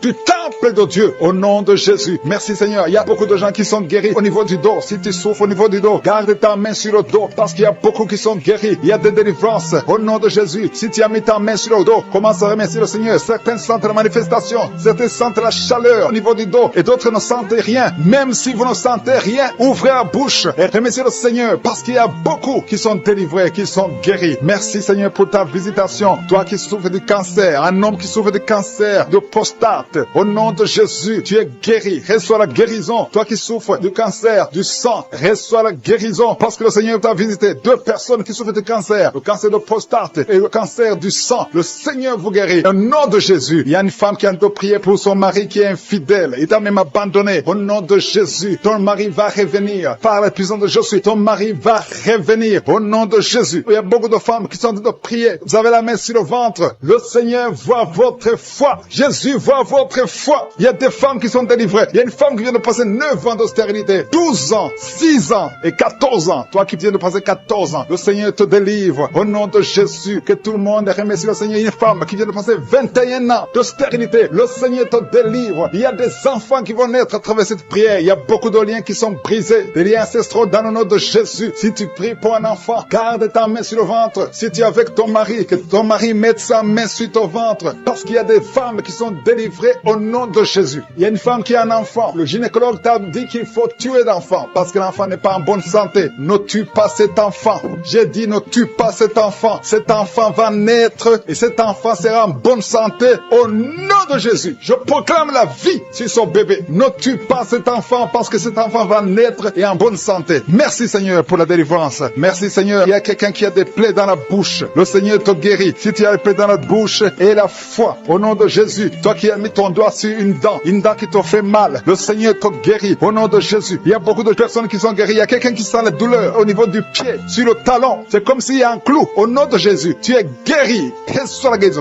du temple de Dieu au nom de Jésus. Merci Seigneur. Il y a beaucoup de gens qui sont guéris au niveau du dos. Si tu souffres au niveau du dos, garde ta main sur le dos parce qu'il y a beaucoup qui sont guéris. Il y a des délivrances au nom de Jésus. Si tu as mis ta main sur le dos, commence à remercier le Seigneur. Certains sentent la manifestation. Certains sentent la chaleur au niveau du dos et d'autres ne sentent rien. Même si vous ne sentez rien, ouvrez la bouche et remerciez le Seigneur parce qu'il y a beaucoup qui sont délivrés, qui sont guéris. Merci Seigneur pour ta visitation. Toi qui souffres du cancer, un homme qui souffre du cancer de prostate, au nom de Jésus, tu es guéri. Reçois la guérison. Toi qui souffres du cancer du sang, reçois la guérison parce que le Seigneur t'a visité. 2 personnes qui souffrent du cancer, le cancer de prostate et le cancer du sang. Le Seigneur vous guérit. Au nom de Jésus, il y a une femme qui a prié pour son mari qui est infidèle. Il t'a même abandonné. Au nom de Jésus, ton mari va revenir. Par la puissance de Jésus, ton mari va revenir. Au nom de Jésus. Il y a beaucoup de femmes qui sont en train de prier. Vous avez la main sur le ventre. Le Seigneur voit votre foi. Jésus voit votre foi. foi. Il y a des femmes qui sont délivrées. Il y a une femme qui vient de passer 9 ans d'austérité, 12 ans, 6 ans et 14 ans. Toi qui viens de passer 14 ans, le Seigneur te délivre. Au nom de Jésus, que tout le monde remercie le Seigneur. Une femme qui vient de passer 21 ans d'austérité, le Seigneur te délivre. Il y a des enfants qui vont naître à travers cette prière. Il y a beaucoup de liens qui sont brisés, des liens ancestraux dans le nom de Jésus. Si tu pries pour un enfant, garde ta main sur le ventre. Si tu es avec ton mari, que ton mari mette sa main sur ton ventre, parce qu'il y a des femmes qui sont délivrées au nom de Jésus. Il y a une femme qui a un enfant. Le gynécologue t'a dit qu'il faut tuer l'enfant parce que l'enfant n'est pas en bonne santé. Ne tue pas cet enfant. J'ai dit ne tue pas cet enfant. Cet enfant va naître et cet enfant sera en bonne santé au nom de Jésus. Je proclame la vie sur son bébé. Ne tue pas cet enfant parce que cet enfant va naître et en bonne santé. Merci Seigneur pour la délivrance. Merci Seigneur. Il y a quelqu'un qui a des plaies dans la bouche. Le Seigneur te guérit. Si tu as des plaies dans la bouche et la foi au nom de Jésus, toi qui as mis ton doigt sur une dent qui te fait mal, le Seigneur te guérit au nom de Jésus. Il y a beaucoup de personnes qui sont guéries. Il y a quelqu'un qui sent la douleur au niveau du pied, sur le talon. C'est comme s'il y a un clou. Au nom de Jésus, tu es guéri.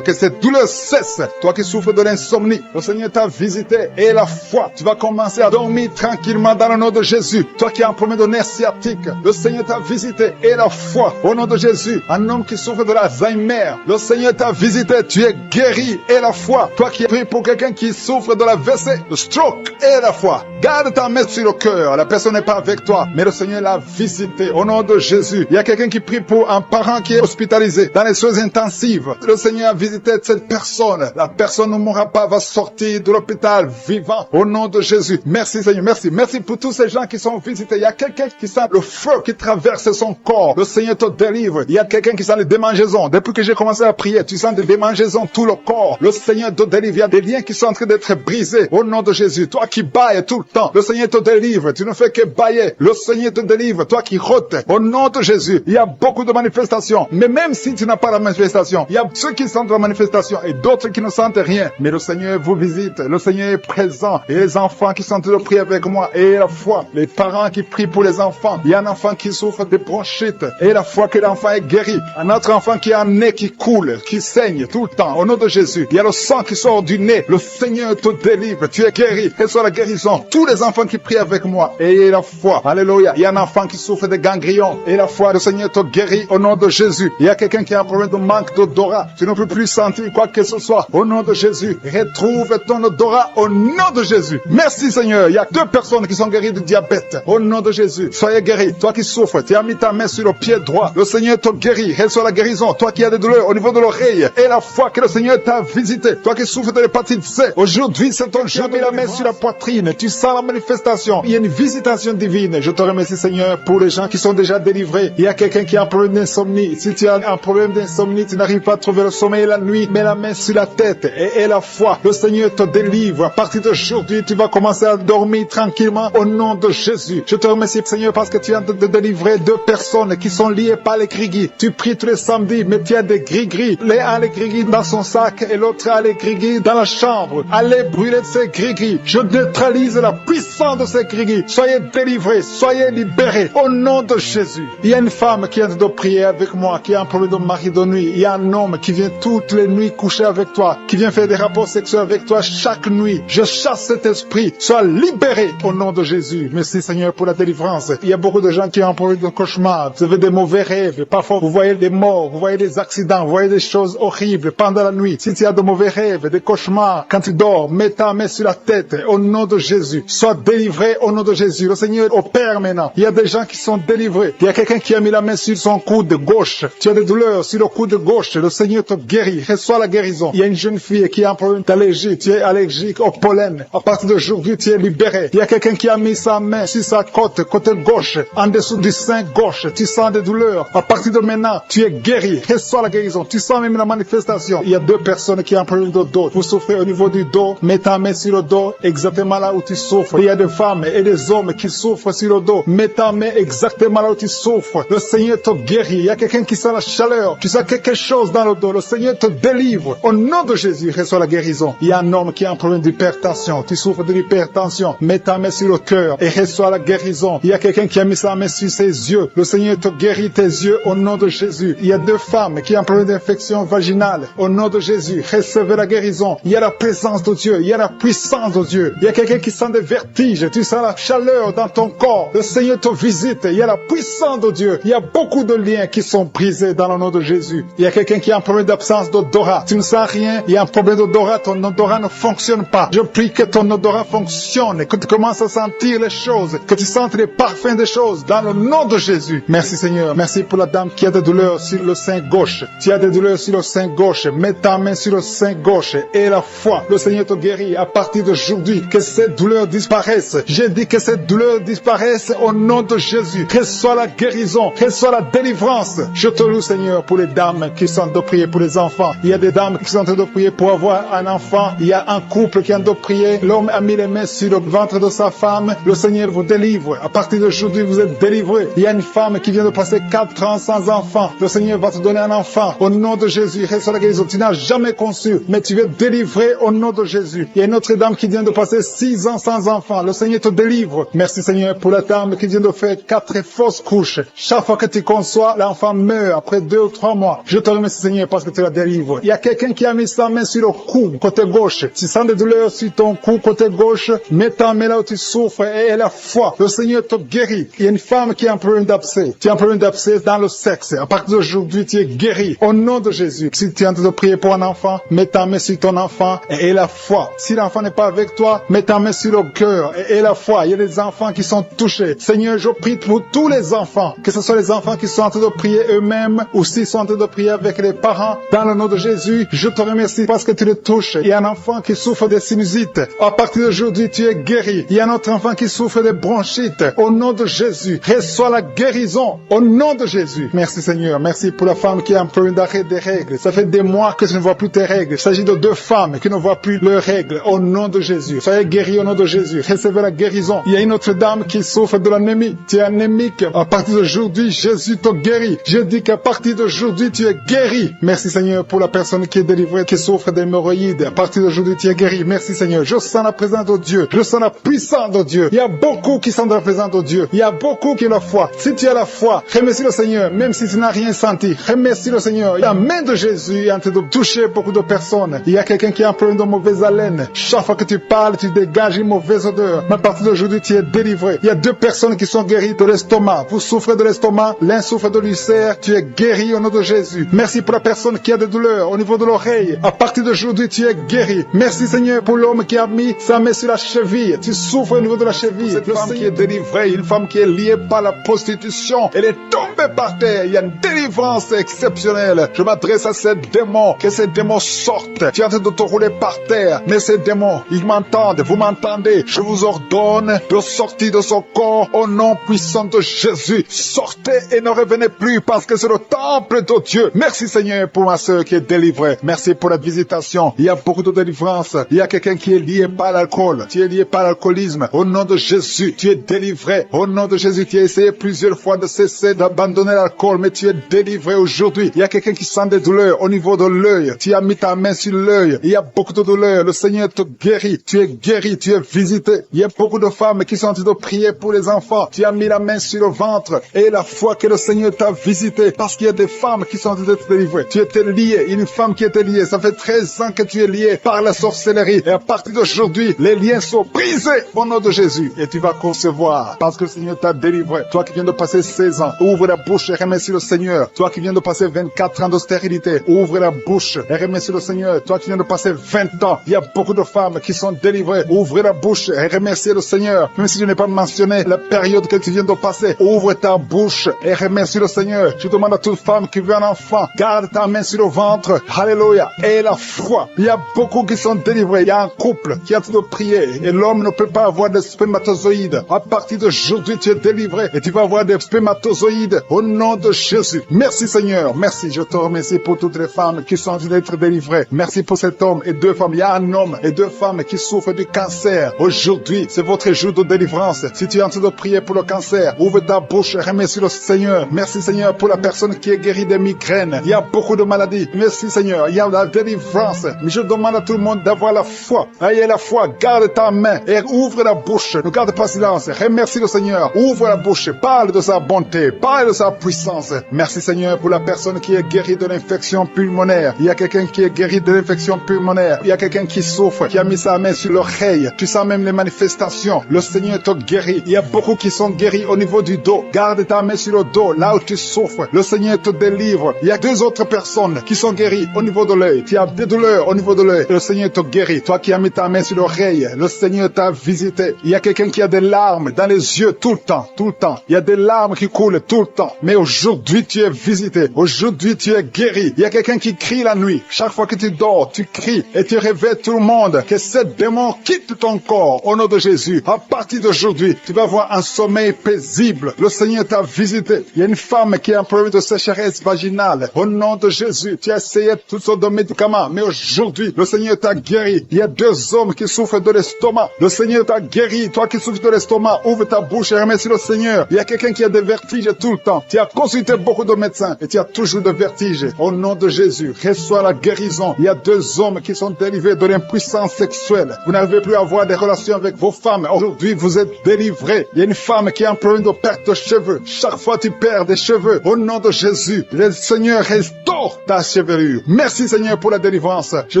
Que cette douleur cesse. Toi qui souffres de l'insomnie, le Seigneur t'a visité et la foi, tu vas commencer à dormir tranquillement dans le nom de Jésus. Toi qui as un problème de nerf sciatique, le Seigneur t'a visité et la foi au nom de Jésus. Un homme qui souffre de l'Alzheimer, le Seigneur t'a visité, tu es guéri et la foi. Toi qui pries pour quelqu'un qui souffre de la WC, le stroke et la foi. Garde ta main sur le cœur. La personne n'est pas avec toi, mais le Seigneur l'a visité au nom de Jésus. Il y a quelqu'un qui prie pour un parent qui est hospitalisé dans les soins intensives. Le Seigneur a visité cette personne. La personne ne mourra pas, va sortir de l'hôpital vivant au nom de Jésus. Merci Seigneur, merci. Merci pour tous ces gens qui sont visités. Il y a quelqu'un qui sent le feu qui traverse son corps. Le Seigneur te délivre. Il y a quelqu'un qui sent les démangeaisons. Depuis que j'ai commencé à prier, tu sens des démangeaisons tout le corps. Le Seigneur te délivre. Il y a des liens qui sont en train d'être brisés au nom de Jésus. Toi qui bailles tout le temps, le Seigneur te délivre. Tu ne fais que bailler. Le Seigneur te délivre. Toi qui rôtes, au nom de Jésus. Il y a beaucoup de manifestations. Mais même si tu n'as pas la manifestation, il y a ceux qui sentent la manifestation et d'autres qui ne sentent rien. Mais le Seigneur vous visite. Le Seigneur est présent. Et les enfants qui sont en train de prier avec moi. Et la foi. Les parents qui prient pour les enfants. Il y a un enfant qui souffre de bronchite. Et la foi que l'enfant est guéri. Un autre enfant qui a un nez qui coule, qui saigne tout le temps. Au nom de Jésus. Il y a le sang qui sort du nez. Le Seigneur te délivre. Tu es guéri. Que soit la guérison. Tous les enfants qui prient avec moi. Et la foi. Alléluia. Il y a un enfant qui souffre de ganglions. Et la foi, le Seigneur te guérit au nom de Jésus. Il y a quelqu'un qui a un problème de manque d'odorat. Tu ne peux plus sentir quoi que ce soit. Au nom de Jésus. Retrouve ton odorat au nom de Jésus. Merci Seigneur. Il y a 2 personnes qui sont guéries du diabète. Au nom de Jésus. Soyez guéris. Toi qui souffres, tu as mis ta main sur le pied droit. Le Seigneur te guérit. Reçois la guérison. Toi qui as des douleurs au niveau de l'oreille. Et la foi que le Seigneur t'a visité. Toi qui souffres de l'hépatite C. Aujourd'hui, c'est ton jour. Tu as mis la main sur la poitrine. Tu sens la manifestation. Il y a une visitation divine. Je te remercie Seigneur pour les gens qui sont déjà délivrés. Il y a quelqu'un qui a un problème d'insomnie. Si tu as un problème d'insomnie, tu n'arrives pas à trouver le sommeil la nuit, mets la main sur la tête et la foi. Le Seigneur te délivre. À partir d'aujourd'hui, tu vas commencer à dormir tranquillement au nom de Jésus. Je te remercie Seigneur parce que tu as de délivrer 2 personnes qui sont liées par les grigris. Tu pries tous les samedis, mais tu as des grigris. L'un a les grigris dans son sac et l'autre a les grigris dans la chambre. Allez brûler ces grigris. Je neutralise la puissance de ces grigris. Soyez délivrés, soyez libérés au nom de Jésus. Il y a une femme qui est de prier avec moi, qui a un problème de mari de nuit. Il y a un homme qui vient toutes les nuits coucher avec toi, qui vient faire des rapports sexuels avec toi chaque nuit. Je chasse cet esprit. Sois libéré au nom de Jésus. Merci Seigneur pour la délivrance. Il y a beaucoup de gens qui ont un problème de cauchemar. Vous avez des mauvais rêves. Parfois vous voyez des morts, vous voyez des accidents, vous voyez des choses horribles pendant la nuit. Si tu as de mauvais rêves, des cauchemars, quand tu dors, mets ta main sur la tête au nom de Jésus. Sois délivré au nom de Jésus. Le Seigneur opère maintenant. Il y a des gens qui sont délivrés. Il y a quelqu'un qui a mis la main sur son coude gauche. Tu as des douleurs sur le coude gauche. Le Seigneur te guérit. Reçois la guérison. Il y a une jeune fille qui a un problème d'allergie. Tu es allergique au pollen. À partir d'aujourd'hui, tu es libéré. Il y a quelqu'un qui a mis sa main sur sa côte, côté gauche, en dessous du sein gauche. Tu sens des douleurs. À partir de maintenant, tu es guéri. Reçois la guérison. Tu sens même la manifestation. Il y a 2 personnes qui ont un problème de dos. Vous souffrez au niveau du dos. Mets ta main sur le dos, exactement là où tu souffres. Il y a des femmes et des hommes qui souffrent sur le dos. Mets ta main exactement là où tu souffres. Le Seigneur te guérit. Il y a quelqu'un qui sent la chaleur. Tu sens quelque chose dans le dos. Le Seigneur te délivre. Au nom de Jésus, reçois la guérison. Il y a un homme qui a un problème d'hypertension. Tu souffres de l'hypertension. Mets ta main sur le cœur et reçois la guérison. Il y a quelqu'un qui a mis sa main sur ses yeux. Le Seigneur te guérit tes yeux au nom de Jésus. Il y a 2 femmes qui ont un problème d'infection vaginale. Au nom de Jésus, recevez la guérison. Il y a la présence de Dieu Dieu. Il y a la puissance de Dieu. Il y a quelqu'un qui sent des vertiges. Tu sens la chaleur dans ton corps. Le Seigneur te visite. Il y a la puissance de Dieu. Il y a beaucoup de liens qui sont brisés dans le nom de Jésus. Il y a quelqu'un qui a un problème d'absence d'odorat. Tu ne sens rien. Il y a un problème d'odorat. Ton odorat ne fonctionne pas. Je prie que ton odorat fonctionne. Que tu commences à sentir les choses. Que tu sentes les parfums des choses. Dans le nom de Jésus. Merci Seigneur. Merci pour la dame qui a des douleurs sur le sein gauche. Tu as des douleurs sur le sein gauche. Mets ta main sur le sein gauche. Et la foi. Le Seigneur te guérit à partir d'aujourd'hui. Que cette douleur disparaisse. J'ai dit que cette douleur disparaisse au nom de Jésus. Que soit la guérison. Que soit la délivrance. Je te loue Seigneur pour les dames qui sont en train de prier pour les enfants. Il y a des dames qui sont en train de prier pour avoir un enfant. Il y a un couple qui est en train de prier. L'homme a mis les mains sur le ventre de sa femme. Le Seigneur vous délivre. À partir d'aujourd'hui, vous êtes délivrés. Il y a une femme qui vient de passer 4 ans sans enfant. Le Seigneur va te donner un enfant. Au nom de Jésus, reçois la guérison. Tu n'as jamais conçu, mais tu es délivré au nom de Jésus. Il y a une autre dame qui vient de passer 6 ans sans enfant. Le Seigneur te délivre. Merci Seigneur pour la dame qui vient de faire 4 fausses couches. Chaque fois que tu conçois, l'enfant meurt après 2 ou 3 mois. Je te remercie Seigneur parce que tu la délivres. Il y a quelqu'un qui a mis sa main sur le cou, côté gauche. Tu sens des douleurs sur ton cou, côté gauche. Mets ta main là où tu souffres et la foi. Le Seigneur te guérit. Il y a une femme qui a un problème d'abcès. Tu as un problème d'abcès dans le sexe. À partir d'aujourd'hui, tu es guéri. Au nom de Jésus. Si tu es en train de prier pour un enfant, mets ta main sur ton enfant et la foi. Si l'enfant n'est pas avec toi, mets ta main sur le cœur et la foi. Il y a des enfants qui sont touchés. Seigneur, je prie pour tous les enfants. Que ce soit les enfants qui sont en train de prier eux-mêmes ou s'ils sont en train de prier avec les parents. Dans le nom de Jésus, je te remercie parce que tu les touches. Il y a un enfant qui souffre de sinusite. À partir d'aujourd'hui, tu es guéri. Il y a un autre enfant qui souffre de bronchite. Au nom de Jésus, reçois la guérison. Au nom de Jésus. Merci Seigneur. Merci pour la femme qui a un problème d'arrêt des règles. Ça fait des mois que tu ne vois plus tes règles. Il s'agit de 2 femmes qui ne voient plus leurs règles. Au nom de Jésus. Soyez guéris au nom de Jésus. Recevez la guérison. Il y a une autre dame qui souffre de l'anémie. Tu es anémique. À partir d'aujourd'hui, Jésus te guérit. Je dis qu'à partir d'aujourd'hui, tu es guéri. Merci Seigneur pour la personne qui est délivrée, qui souffre d'hémorroïdes. À partir d'aujourd'hui, tu es guéri. Merci Seigneur. Je sens la présence de Dieu. Je sens la puissance de Dieu. Il y a beaucoup qui sont dans la présence de Dieu. Il y a beaucoup qui ont la foi. Si tu as la foi, remercie le Seigneur, même si tu n'as rien senti. Remercie le Seigneur. La main de Jésus est en train de toucher beaucoup de personnes. Il y a quelqu'un qui a un problème de mauvaise haleine. Chaque fois que tu parles, tu dégages une mauvaise odeur. Mais à partir d'aujourd'hui, tu es délivré. Il y a 2 personnes qui sont guéries de l'estomac. Vous souffrez de l'estomac, l'un souffre de l'ulcère. Tu es guéri au nom de Jésus. Merci pour la personne qui a des douleurs au niveau de l'oreille. À partir d'aujourd'hui, tu es guéri. Merci Seigneur pour l'homme qui a mis sa main sur la cheville. Tu souffres au niveau de la cheville. Cette femme qui est délivrée, une femme qui est liée par la prostitution, elle est tombée par terre. Il y a une délivrance exceptionnelle. Je m'adresse à ces démons. Que ces démons sortent. Tu es en train de te rouler par terre. Mais ces démons, ils m'entendent. Vous m'entendez. Je vous ordonne de sortir de son corps au nom puissant de Jésus. Sortez et ne revenez plus parce que c'est le temple de Dieu. Merci Seigneur pour ma soeur qui est délivrée. Merci pour la visitation. Il y a beaucoup de délivrance. Il y a quelqu'un qui est lié par l'alcool. Tu es lié par l'alcoolisme. Au nom de Jésus, tu es délivré. Au nom de Jésus, tu as essayé plusieurs fois de cesser d'abandonner l'alcool, mais tu es délivré aujourd'hui. Il y a quelqu'un qui sent des douleurs au niveau de l'œil. Tu as mis ta main sur l'œil. Il y a beaucoup de douleurs. Le Seigneur te guérit. Tu es guéri. Tu es visité. Il y a beaucoup de femmes qui sont en train de prier pour les enfants. Tu as mis la main sur le ventre et la foi que le Seigneur t'a visité parce qu'il y a des femmes qui sont en train d'être délivrées. Tu étais lié. Une femme qui était liée. Ça fait 13 ans que tu es lié par la sorcellerie. Et à partir d'aujourd'hui, les liens sont brisés au nom de Jésus. Et tu vas concevoir parce que le Seigneur t'a délivré. Toi qui viens de passer 16 ans, ouvre la bouche et remercie le Seigneur. Toi qui viens de passer 24 ans de stérilité, ouvre la bouche et remercie le Seigneur. Toi qui viens de passer 20 ans, il y a beaucoup de femmes qui sont délivrées. Ouvre la bouche et remercie le Seigneur. Même si je n'ai pas mentionné la période que tu viens de passer, ouvre ta bouche et remercie le Seigneur. Je demande à toute femme qui veut un enfant, garde ta main sur le ventre. Alléluia. Et la foi. Il y a beaucoup qui sont délivrés. Il y a un couple qui est en train de prier et l'homme ne peut pas avoir de spermatozoïdes. À partir d'aujourd'hui, tu es délivré et tu vas avoir des spermatozoïdes au nom de Jésus. Merci Seigneur. Merci. Je te remercie pour toutes les femmes qui sont en train d'être délivrées. Merci pour cet homme et 2 femmes. Il y a un homme et 2 femmes qui souffrent du cancer. Aujourd'hui, c'est votre jour de délivrance. Si tu es en train de prier pour le cancer, ouvre ta bouche et remercie le Seigneur. Merci Seigneur pour la personne qui est guérie des migraines. Il y a beaucoup de maladies. Merci Seigneur. Il y a la délivrance. Mais je demande à tout le monde d'avoir la foi. Ayez la foi. Garde ta main et ouvre la bouche. Ne garde pas silence. Remercie le Seigneur. Ouvre la bouche. Parle de sa bonté. Parle de sa puissance. Merci Seigneur pour la personne qui est guérie de l'infection pulmonaire. Il y a quelqu'un qui est guéri de l'infection pulmonaire. Il y a quelqu'un qui qui souffre, qui a mis sa main sur l'oreille. Tu sens même les manifestations. Le Seigneur te guérit. Il y a beaucoup qui sont guéris au niveau du dos. Garde ta main sur le dos, là où tu souffres. Le Seigneur te délivre. Il y a 2 autres personnes qui sont guéries au niveau de l'œil. Tu as des douleurs au niveau de l'œil. Le Seigneur te guérit. Toi qui as mis ta main sur l'oreille, le Seigneur t'a visité. Il y a quelqu'un qui a des larmes dans les yeux tout le temps, tout le temps. Il y a des larmes qui coulent tout le temps. Mais aujourd'hui, tu es visité. Aujourd'hui, tu es guéri. Il y a quelqu'un qui crie la nuit. Chaque fois que tu dors, tu cries et tu réveilles tout le monde. Que ce démon quitte ton corps au nom de Jésus. À partir d'aujourd'hui, tu vas avoir un sommeil paisible. Le Seigneur t'a visité. Il y a une femme qui a un problème de sécheresse vaginale. Au nom de Jésus, tu as essayé toutes sortes de médicaments. Mais aujourd'hui, le Seigneur t'a guéri. Il y a 2 hommes qui souffrent de l'estomac. Le Seigneur t'a guéri. Toi qui souffres de l'estomac, ouvre ta bouche et remercie le Seigneur. Il y a quelqu'un qui a des vertiges tout le temps. Tu as consulté beaucoup de médecins et tu as toujours des vertiges. Au nom de Jésus, reçois la guérison. Il y a 2 hommes qui sont délivrés de l'impuissance sexuelle. Vous n'arrivez plus à avoir des relations avec vos femmes. Aujourd'hui, vous êtes délivrés. Il y a une femme qui a un problème de perte de cheveux. Chaque fois, tu perds des cheveux. Au nom de Jésus, le Seigneur restaure ta chevelure. Merci Seigneur pour la délivrance. Je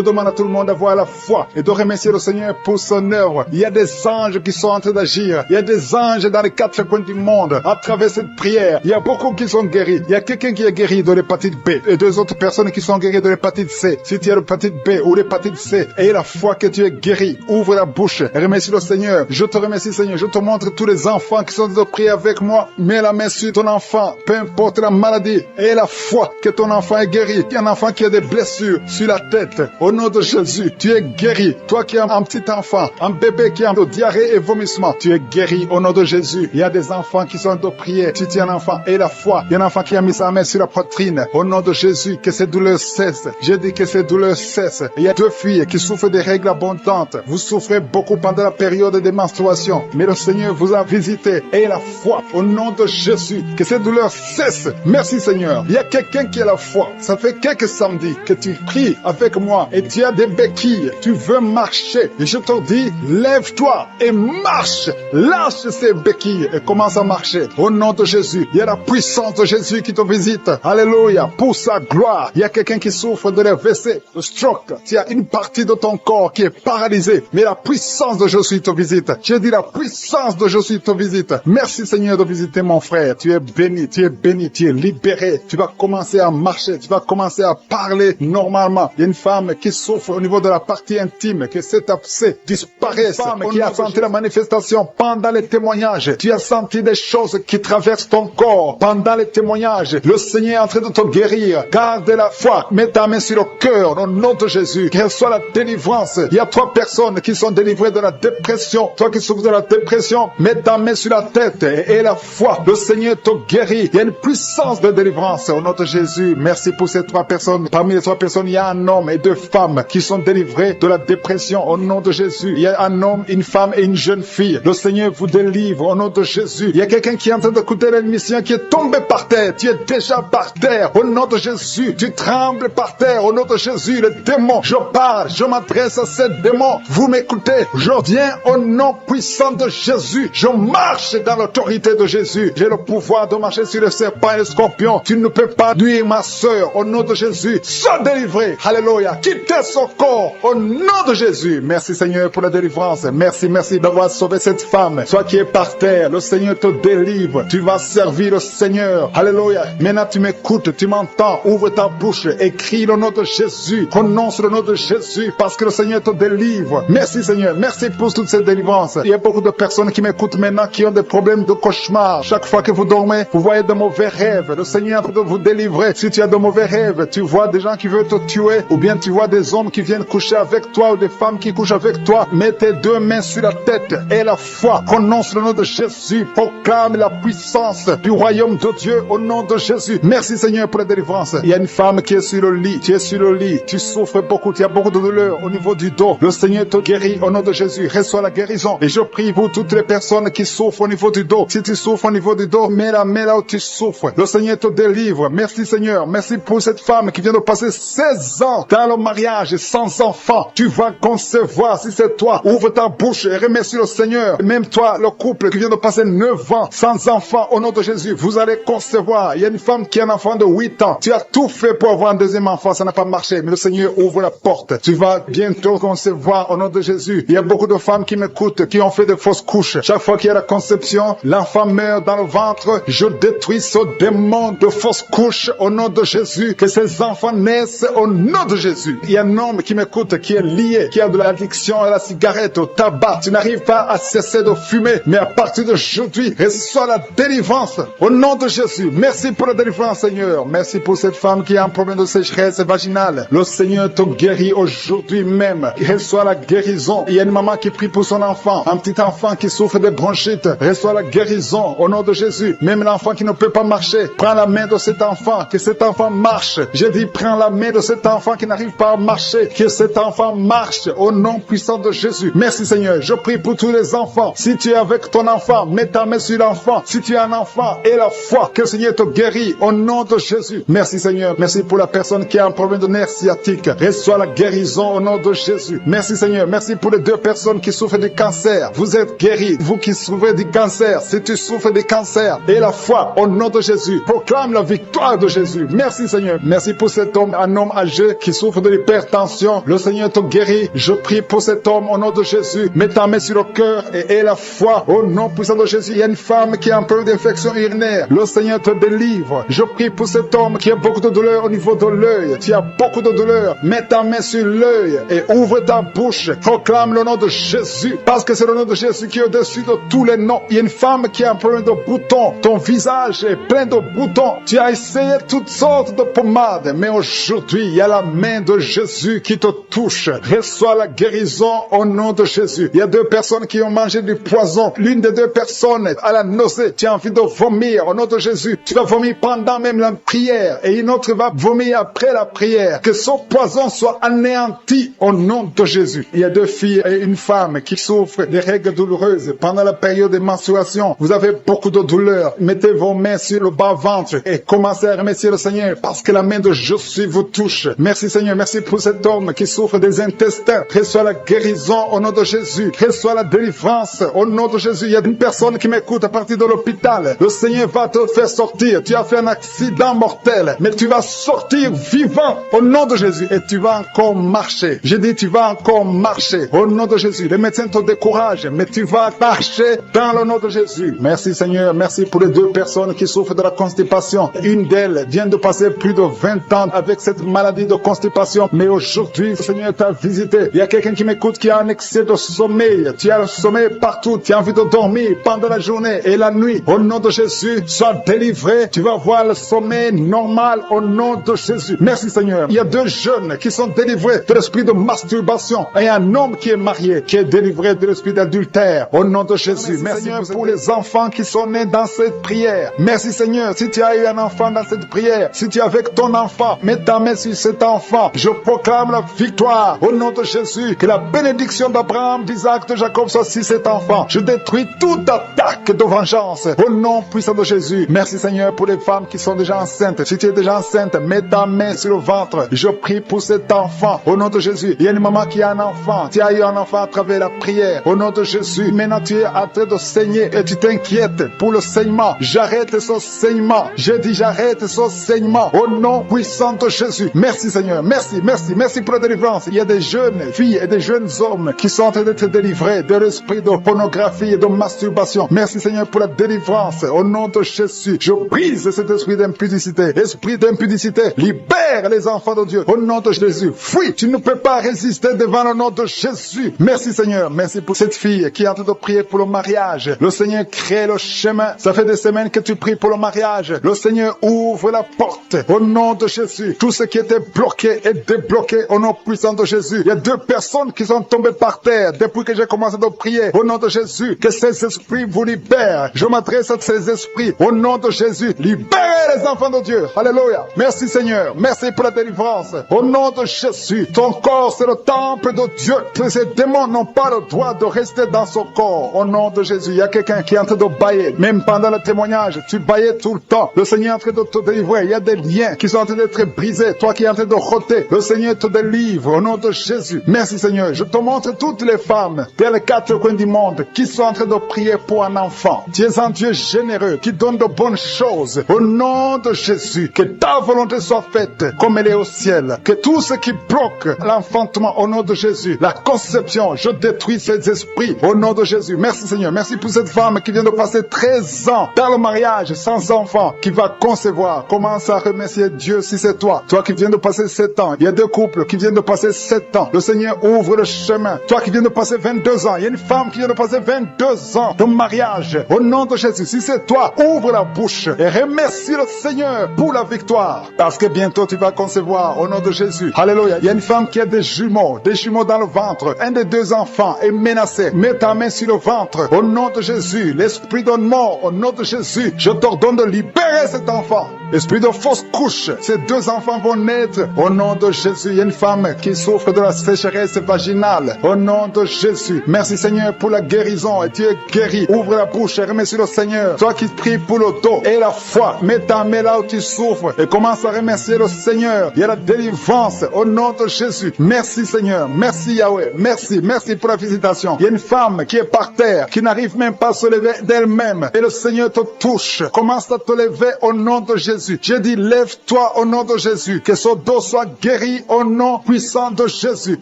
demande à tout le monde d'avoir la foi et de remercier le Seigneur pour son œuvre. Il y a des anges qui sont en train d'agir. Il y a des anges dans les 4 coins du monde. À travers cette prière, il y a beaucoup qui sont guéris. Il y a quelqu'un qui est guéri de l'hépatite B et 2 autres personnes qui sont guéries de l'hépatite C. Si tu as l'hépatite B ou l'hépatite C, aie la foi que tu es guéri. Ouvre la bouche et remercie le Seigneur. Je te remercie Seigneur. Je te montre tous les enfants qui sont de prier avec moi. Mets la main sur ton enfant, peu importe la maladie. Aie la foi que ton enfant est guéri. Il y a un enfant qui a des blessures sur la tête. Au nom de Jésus, tu es guéri. Toi qui as un petit enfant, un bébé qui a de diarrhée et vomissement, tu es guéri au nom de Jésus. Il y a des enfants qui sont de prier. Si tu es un enfant, aie la foi. Il y a un enfant qui a mis sa main sur la poitrine. Au nom de Jésus, que ces douleurs cessent. Je dis que ces douleurs cessent. Il y a 2 filles qui souffrent des règles abondantes. Vous souffrez beaucoup pendant la période de menstruation. Mais le Seigneur vous a visité. Aie la foi au nom de Jésus. Que ces douleurs cessent. Merci Seigneur. Il y a quelqu'un qui a la foi. Ça fait quelques samedis que tu pries avec moi et tu as des béquilles. Tu veux marcher. Et je te dis, lève-toi et marche. Lâche ces béquilles et commence à marcher. Au nom de Jésus. Il y a la puissance de Jésus qui te visite. Alléluia. Pour sa gloire. Il y a quelqu'un qui souffre de l'AVC, de stroke. Tu as une partie de ton corps qui est paralysée. Mais la puissance de Jésus te visite. Je dis la puissance de Jésus te visite. Merci Seigneur de visiter mon frère. Tu es béni, tu es béni, tu es libéré. Tu vas commencer à marcher. Tu vas commencer à parler normalement. Il y a une femme qui souffre au niveau de la partie intime. Que cet abcès disparaisse. Une femme qui a senti la manifestation pendant les témoignages. Tu as senti des choses qui traversent ton corps pendant les témoignages. Le Seigneur est en train de te guérir. Garde la foi. Mets ta main sur le cœur au nom de Jésus. Qu'elle soit la délivrance. Il y a 3 personnes qui sont délivrées de la dépression. Toi qui souffres de la dépression, mets ta main sur la tête et la foi. Le Seigneur te guérit. Il y a une puissance de délivrance au nom de Jésus. Merci pour ces 3 personnes. Parmi les 3 personnes, il y a un homme et 2 femmes qui sont délivrés de la dépression au nom de Jésus. Il y a un homme, une femme et une jeune fille. Le Seigneur vous délivre au nom de Jésus. Il y a quelqu'un qui est en train d'écouter l'émission qui est tombé par terre. Tu es déjà par terre au nom de Jésus. Tu trembles par terre au nom de Jésus. Le démon, je parle, je m'adresse à ce démon. Vous m'écoutez. Je viens au nom puissant de Jésus. Je marche dans l'autorité de Jésus. J'ai le pouvoir de marcher sur le serpent et le scorpion. Tu ne peux pas nuire ma soeur au nom de Jésus. Sois délivré. Alléluia. Quittez son corps au nom de Jésus. Merci Seigneur pour la délivrance. Merci d'avoir sauvé cette femme. Toi qui es par terre, le Seigneur te délivre. Tu vas servir le Seigneur. Alléluia. Maintenant tu m'écoutes, tu m'entends. Ouvre ta bouche et crie le nom de Jésus. Prononce le nom de Jésus parce que le Seigneur te délivre. Merci Seigneur. Merci pour toute cette délivrance. Il y a beaucoup de personnes qui m'écoutent maintenant qui ont des problèmes de cauchemar. Chaque fois que vous dormez, vous voyez de mauvais rêves. Le Seigneur est en train de vous délivrer. Si tu as de mauvais rêves, tu vois des gens qui veulent te tuer ou bien tu vois des hommes qui viennent coucher avec toi ou des femmes qui couchent avec toi. Mets tes 2 mains sur la tête et la foi. Prononce le nom de Jésus. Proclame la puissance du royaume de Dieu au nom de Jésus. Merci Seigneur pour la délivrance. Il y a une femme qui est sur le lit. Tu es sur le lit. Tu souffres beaucoup. Tu as beaucoup de douleur au niveau du dos. Le Seigneur te guérit au nom de Jésus. Reçois la guérison. Et je prie pour toutes les personnes qui souffrent au niveau du dos. Si tu souffres au niveau du dos, mets la main là où tu souffres. Le Seigneur te délivre. Merci Seigneur. Merci pour cette femme qui vient de passer 16 ans dans le mariage sans enfant. Tu vas concevoir si c'est toi. Ouvre ta bouche et remercie le Seigneur. Même toi, le couple qui vient de passer 9 ans sans enfant au nom de Jésus, vous allez concevoir. Il y a une femme qui a un enfant de 8 ans. Tu as tout fait pour avoir un 2e enfant, ça n'a pas marché. Mais le Seigneur ouvre la porte. Tu vas va bientôt concevoir au nom de Jésus. Il y a beaucoup de femmes qui m'écoutent, qui ont fait de fausses couches. Chaque fois qu'il y a la conception, l'enfant meurt dans le ventre. Je détruis ce démon de fausses couches au nom de Jésus. Que ces enfants naissent au nom de Jésus. Il y a un homme qui m'écoute, qui est lié, qui a de l'addiction à la cigarette, au tabac. Tu n'arrives pas à cesser de fumer, mais à partir d'aujourd'hui, reçois la délivrance au nom de Jésus. Merci pour la délivrance, Seigneur. Merci pour cette femme qui a un problème de sécheresse vaginale. Le Seigneur te guérit aujourd'hui même. Reçois la guérison. Il y a une maman qui prie pour son enfant, un petit enfant qui souffre de bronchite. Reçois la guérison au nom de Jésus. Même l'enfant qui ne peut pas marcher, prends la main de cet enfant, que cet enfant marche. J'ai dit, prends la main de cet enfant qui n'arrive pas à marcher, que cet enfant marche au nom puissant de Jésus. Merci Seigneur. Je prie pour tous les enfants. Si tu es avec ton enfant, mets ta main sur l'enfant. Si tu es un enfant, et la foi, que le Seigneur te guérit au nom de Jésus. Merci Seigneur. Merci pour la personne qui a un problème de nerf sciatique. Reçois la guérison au nom de Jésus. Merci Seigneur. Merci pour les 2 personnes qui souffrent du cancer. Vous êtes guéris. Vous qui souffrez du cancer, si tu souffres du cancer, et la foi au nom de Jésus, proclame la victoire de Jésus. Merci Seigneur. Merci pour cet homme, un homme âgé qui souffre de l'hypertension. Le Seigneur te guérit. Je prie pour cet homme au nom de Jésus. Mets ta main sur le cœur et aie la foi au nom puissant de Jésus. Il y a une femme qui a un peu d'infection urinaire. Le Seigneur te délivre. Je prie pour cet homme qui a beaucoup de douleur au niveau de l'œil. Tu as beaucoup de douleur. Mets ta main sur l'œil et ouvre ta bouche. Proclame le nom de Jésus. Parce que c'est le nom de Jésus qui est au-dessus de tous les noms. Il y a une femme qui a un problème de boutons. Ton visage est plein de boutons. Tu as essayé toutes sortes de pommades. Mais aujourd'hui, il y a la main de Jésus qui te touche. Reçois la guérison au nom de Jésus. Il y a 2 personnes qui ont mangé du poison. L'une des 2 personnes a la nausée. Tu as envie de vomir au nom de Jésus. Tu vas vomir pendant même la prière. Et une autre va vomir après la prière. Que son poison soit anéanti au nom de Jésus. Il y a 2 filles et une femme qui souffrent des règles douloureuses pendant la période de menstruation. Vous avez beaucoup de douleur. Mettez vos mains sur le bas-ventre et commencez à remercier le Seigneur parce que la main de Jésus vous touche. Merci Seigneur. Merci pour cet homme qui souffre des intestins. Reçois la guérison au nom de Jésus. Reçois la délivrance au nom de Jésus. Il y a une personne qui m'écoute à partir de l'hôpital. Le Seigneur va te faire sortir. Tu as fait un accident mortel, mais tu vas sortir vivant au nom de Jésus et tu vas encore marcher. J'ai dit tu vas encore marcher au nom de Jésus. Les médecins te découragent, mais tu vas marcher dans le nom de Jésus. Merci Seigneur. Merci pour les 2 personnes qui souffrent de la constipation. Une d'elles vient de passer plus de 20 ans avec cette maladie de constipation, mais aujourd'hui, le Seigneur t'a visité. Il y a quelqu'un qui m'écoute qui a un excès de sommeil. Tu as le sommeil partout. Tu as envie de dormir pendant la journée et la nuit. Au nom de Jésus, sois délivré. Tu vas voir le sommeil normal au nom de Jésus. Merci Seigneur. Il y a 2 jeunes qui sont délivrés de l'esprit de masturbation et un homme qui est marié qui est délivré de l'esprit d'adultère au nom de Jésus. Merci Seigneur pour les enfants qui sont nés dans cette prière. Merci Seigneur. Si tu as eu un enfant dans cette prière, si tu es avec ton enfant, mets ta main sur cet enfant. Je proclame la victoire au nom de Jésus. Que la bénédiction d'Abraham, d'Isaac, de Jacob soit sur cet enfant. Je détruis toute attaque de vengeance au nom puissant de Jésus. Merci Seigneur pour les femmes qui sont déjà enceintes. Si tu es déjà enceinte, mets ta main sur le ventre. Je prie pour cet enfant au nom de Jésus. Il y a une maman qui a un enfant. Tu as eu un enfant à travers la prière au nom de Jésus. Maintenant tu es en train de saigner et tu t'inquiètes pour le saignement. J'arrête ce saignement. Je dis j'arrête ce saignement au nom puissant de Jésus. Merci Seigneur. Merci, merci, merci pour la délivrance. Il y a des jeunes filles et des jeunes hommes qui sont en train d'être délivrés de l'esprit de pornographie et de masturbation. Merci Seigneur pour la délivrance au nom de Jésus. Je brise cet esprit d'impudicité. Esprit d'impudicité, libère les enfants de Dieu au nom de Jésus. Fuis, tu ne peux pas résister devant le nom de Jésus. Merci Seigneur. Merci pour cette fille qui est en train de prier pour le mariage. Le Seigneur crée le chemin. Ça fait des semaines que tu pries pour le mariage. Le Seigneur ouvre la porte au nom de Jésus. Tout ce qui était bloqué est débloqué au nom puissant de Jésus. Il y a 2 personnes qui sont tombées par terre depuis que j'ai commencé de prier au nom de Jésus. Que ces esprits vous libèrent. Je m'adresse à ces esprits au nom de Jésus. Libérez les enfants de Dieu. Alléluia. Merci Seigneur. Merci pour la délivrance. Au nom de Jésus. Ton corps c'est le temple de Dieu. Que ces démons n'ont pas le droit de rester dans son corps. Au nom de Jésus. Il y a quelqu'un qui est en train de bailler. Même pendant le témoignage, tu baillais tout le temps. Le Seigneur est en train de te délivrer. Il y a des liens qui sont en train d'être brisés. Toi qui es en train de rôter. Le Seigneur te délivre au nom de Jésus. Merci Seigneur. Je te montre toutes les femmes dans les 4 coins du monde qui sont en train de prier pour un enfant. Tu es un Dieu généreux qui donne de bonnes choses. Au nom de Jésus, que ta volonté soit faite comme elle est au ciel. Que tout ce qui bloque l'enfantement au nom de Jésus. La conception, je détruis ces esprits au nom de Jésus. Merci Seigneur. Merci pour cette femme qui vient de passer 13 ans dans le mariage sans enfant, qui va concevoir. Commence à remercier Dieu si c'est toi. Toi qui viens de passer 7 ans. Il y a 2 couples qui viennent de passer 7 ans. Le Seigneur ouvre le chemin. Toi qui viens de passer 22 ans. Il y a une femme qui vient de passer 22 ans de mariage. Au nom de Jésus, si c'est toi, ouvre la bouche et remercie le Seigneur pour la victoire. Parce que bientôt tu vas concevoir au nom de Jésus. Alléluia. Il y a une femme qui a des jumeaux dans le ventre. Un des 2 enfants est menacé. Mets ta main sur le ventre. Au nom de Jésus, l'esprit de mort, au nom de Jésus, je t'ordonne de libérer cet enfant. Esprit de fausse couche, ces 2 enfants vont naître au nom de Jésus. Il y a une femme qui souffre de la sécheresse vaginale au nom de Jésus. Merci Seigneur pour la guérison et tu es guéri. Ouvre la bouche et remercie le Seigneur. Toi qui pries pour le dos et la foi, mets ta main là où tu souffres et commence à remercier le Seigneur. Il y a la délivrance au nom de Jésus. Merci Seigneur, merci Yahweh, merci pour la visitation. Il y a une femme qui est par terre, qui n'arrive même pas à se lever d'elle-même et le Seigneur te touche. Commence à te lever au nom de Jésus. J'ai dit, lève-toi au nom de Jésus. Que son dos soit guéri au nom puissant de Jésus.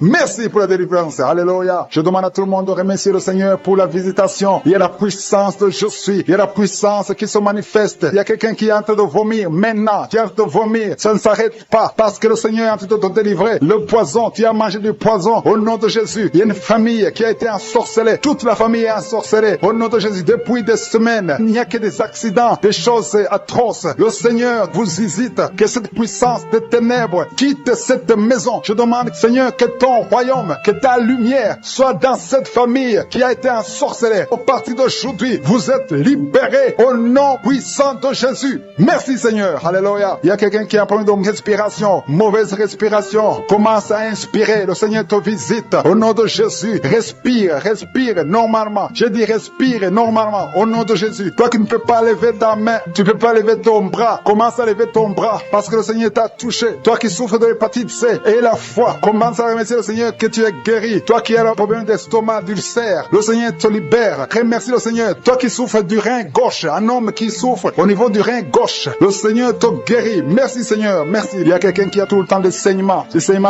Merci pour la délivrance. Alléluia. Je demande à tout le monde de remercier le Seigneur pour la visitation. Il y a la puissance de je suis. Il y a la puissance qui se manifeste. Il y a quelqu'un qui est en train de vomir maintenant. Tu es en train de vomir. Ça ne s'arrête pas parce que le Seigneur est en train de te délivrer. Le poison, tu as mangé du poison au nom de Jésus. Il y a une famille qui a été ensorcelée. Toute la famille est ensorcelée au nom de Jésus. Depuis des semaines, il n'y a que des accidents, des choses atroces. Le Seigneur vous visite, que cette puissance des ténèbres quitte cette maison. Je demande, Seigneur, que ton royaume, que ta lumière soit dans cette famille qui a été ensorcelée. Au partir d'aujourd'hui, vous êtes libérés au nom puissant de Jésus. Merci Seigneur. Alléluia. Il y a quelqu'un qui a un problème de respiration, mauvaise respiration. Commence à inspirer. Le Seigneur te visite au nom de Jésus. Respire normalement. Je dis respire normalement au nom de Jésus. Toi qui ne peux pas lever ta main, tu ne peux pas lever ton bras. Commence à lever ton bras parce que le Seigneur t'a touché. Toi qui souffres de l'hépatite C et la foi, commence à remercier le Seigneur que tu es guéri. Toi qui as un problème d'estomac, d'ulcère, le Seigneur te libère. Remercie le Seigneur. Toi qui souffres du rein gauche, un homme qui souffre au niveau du rein gauche, le Seigneur te guérit. Merci Seigneur, merci. Il y a quelqu'un qui a tout le temps des saignements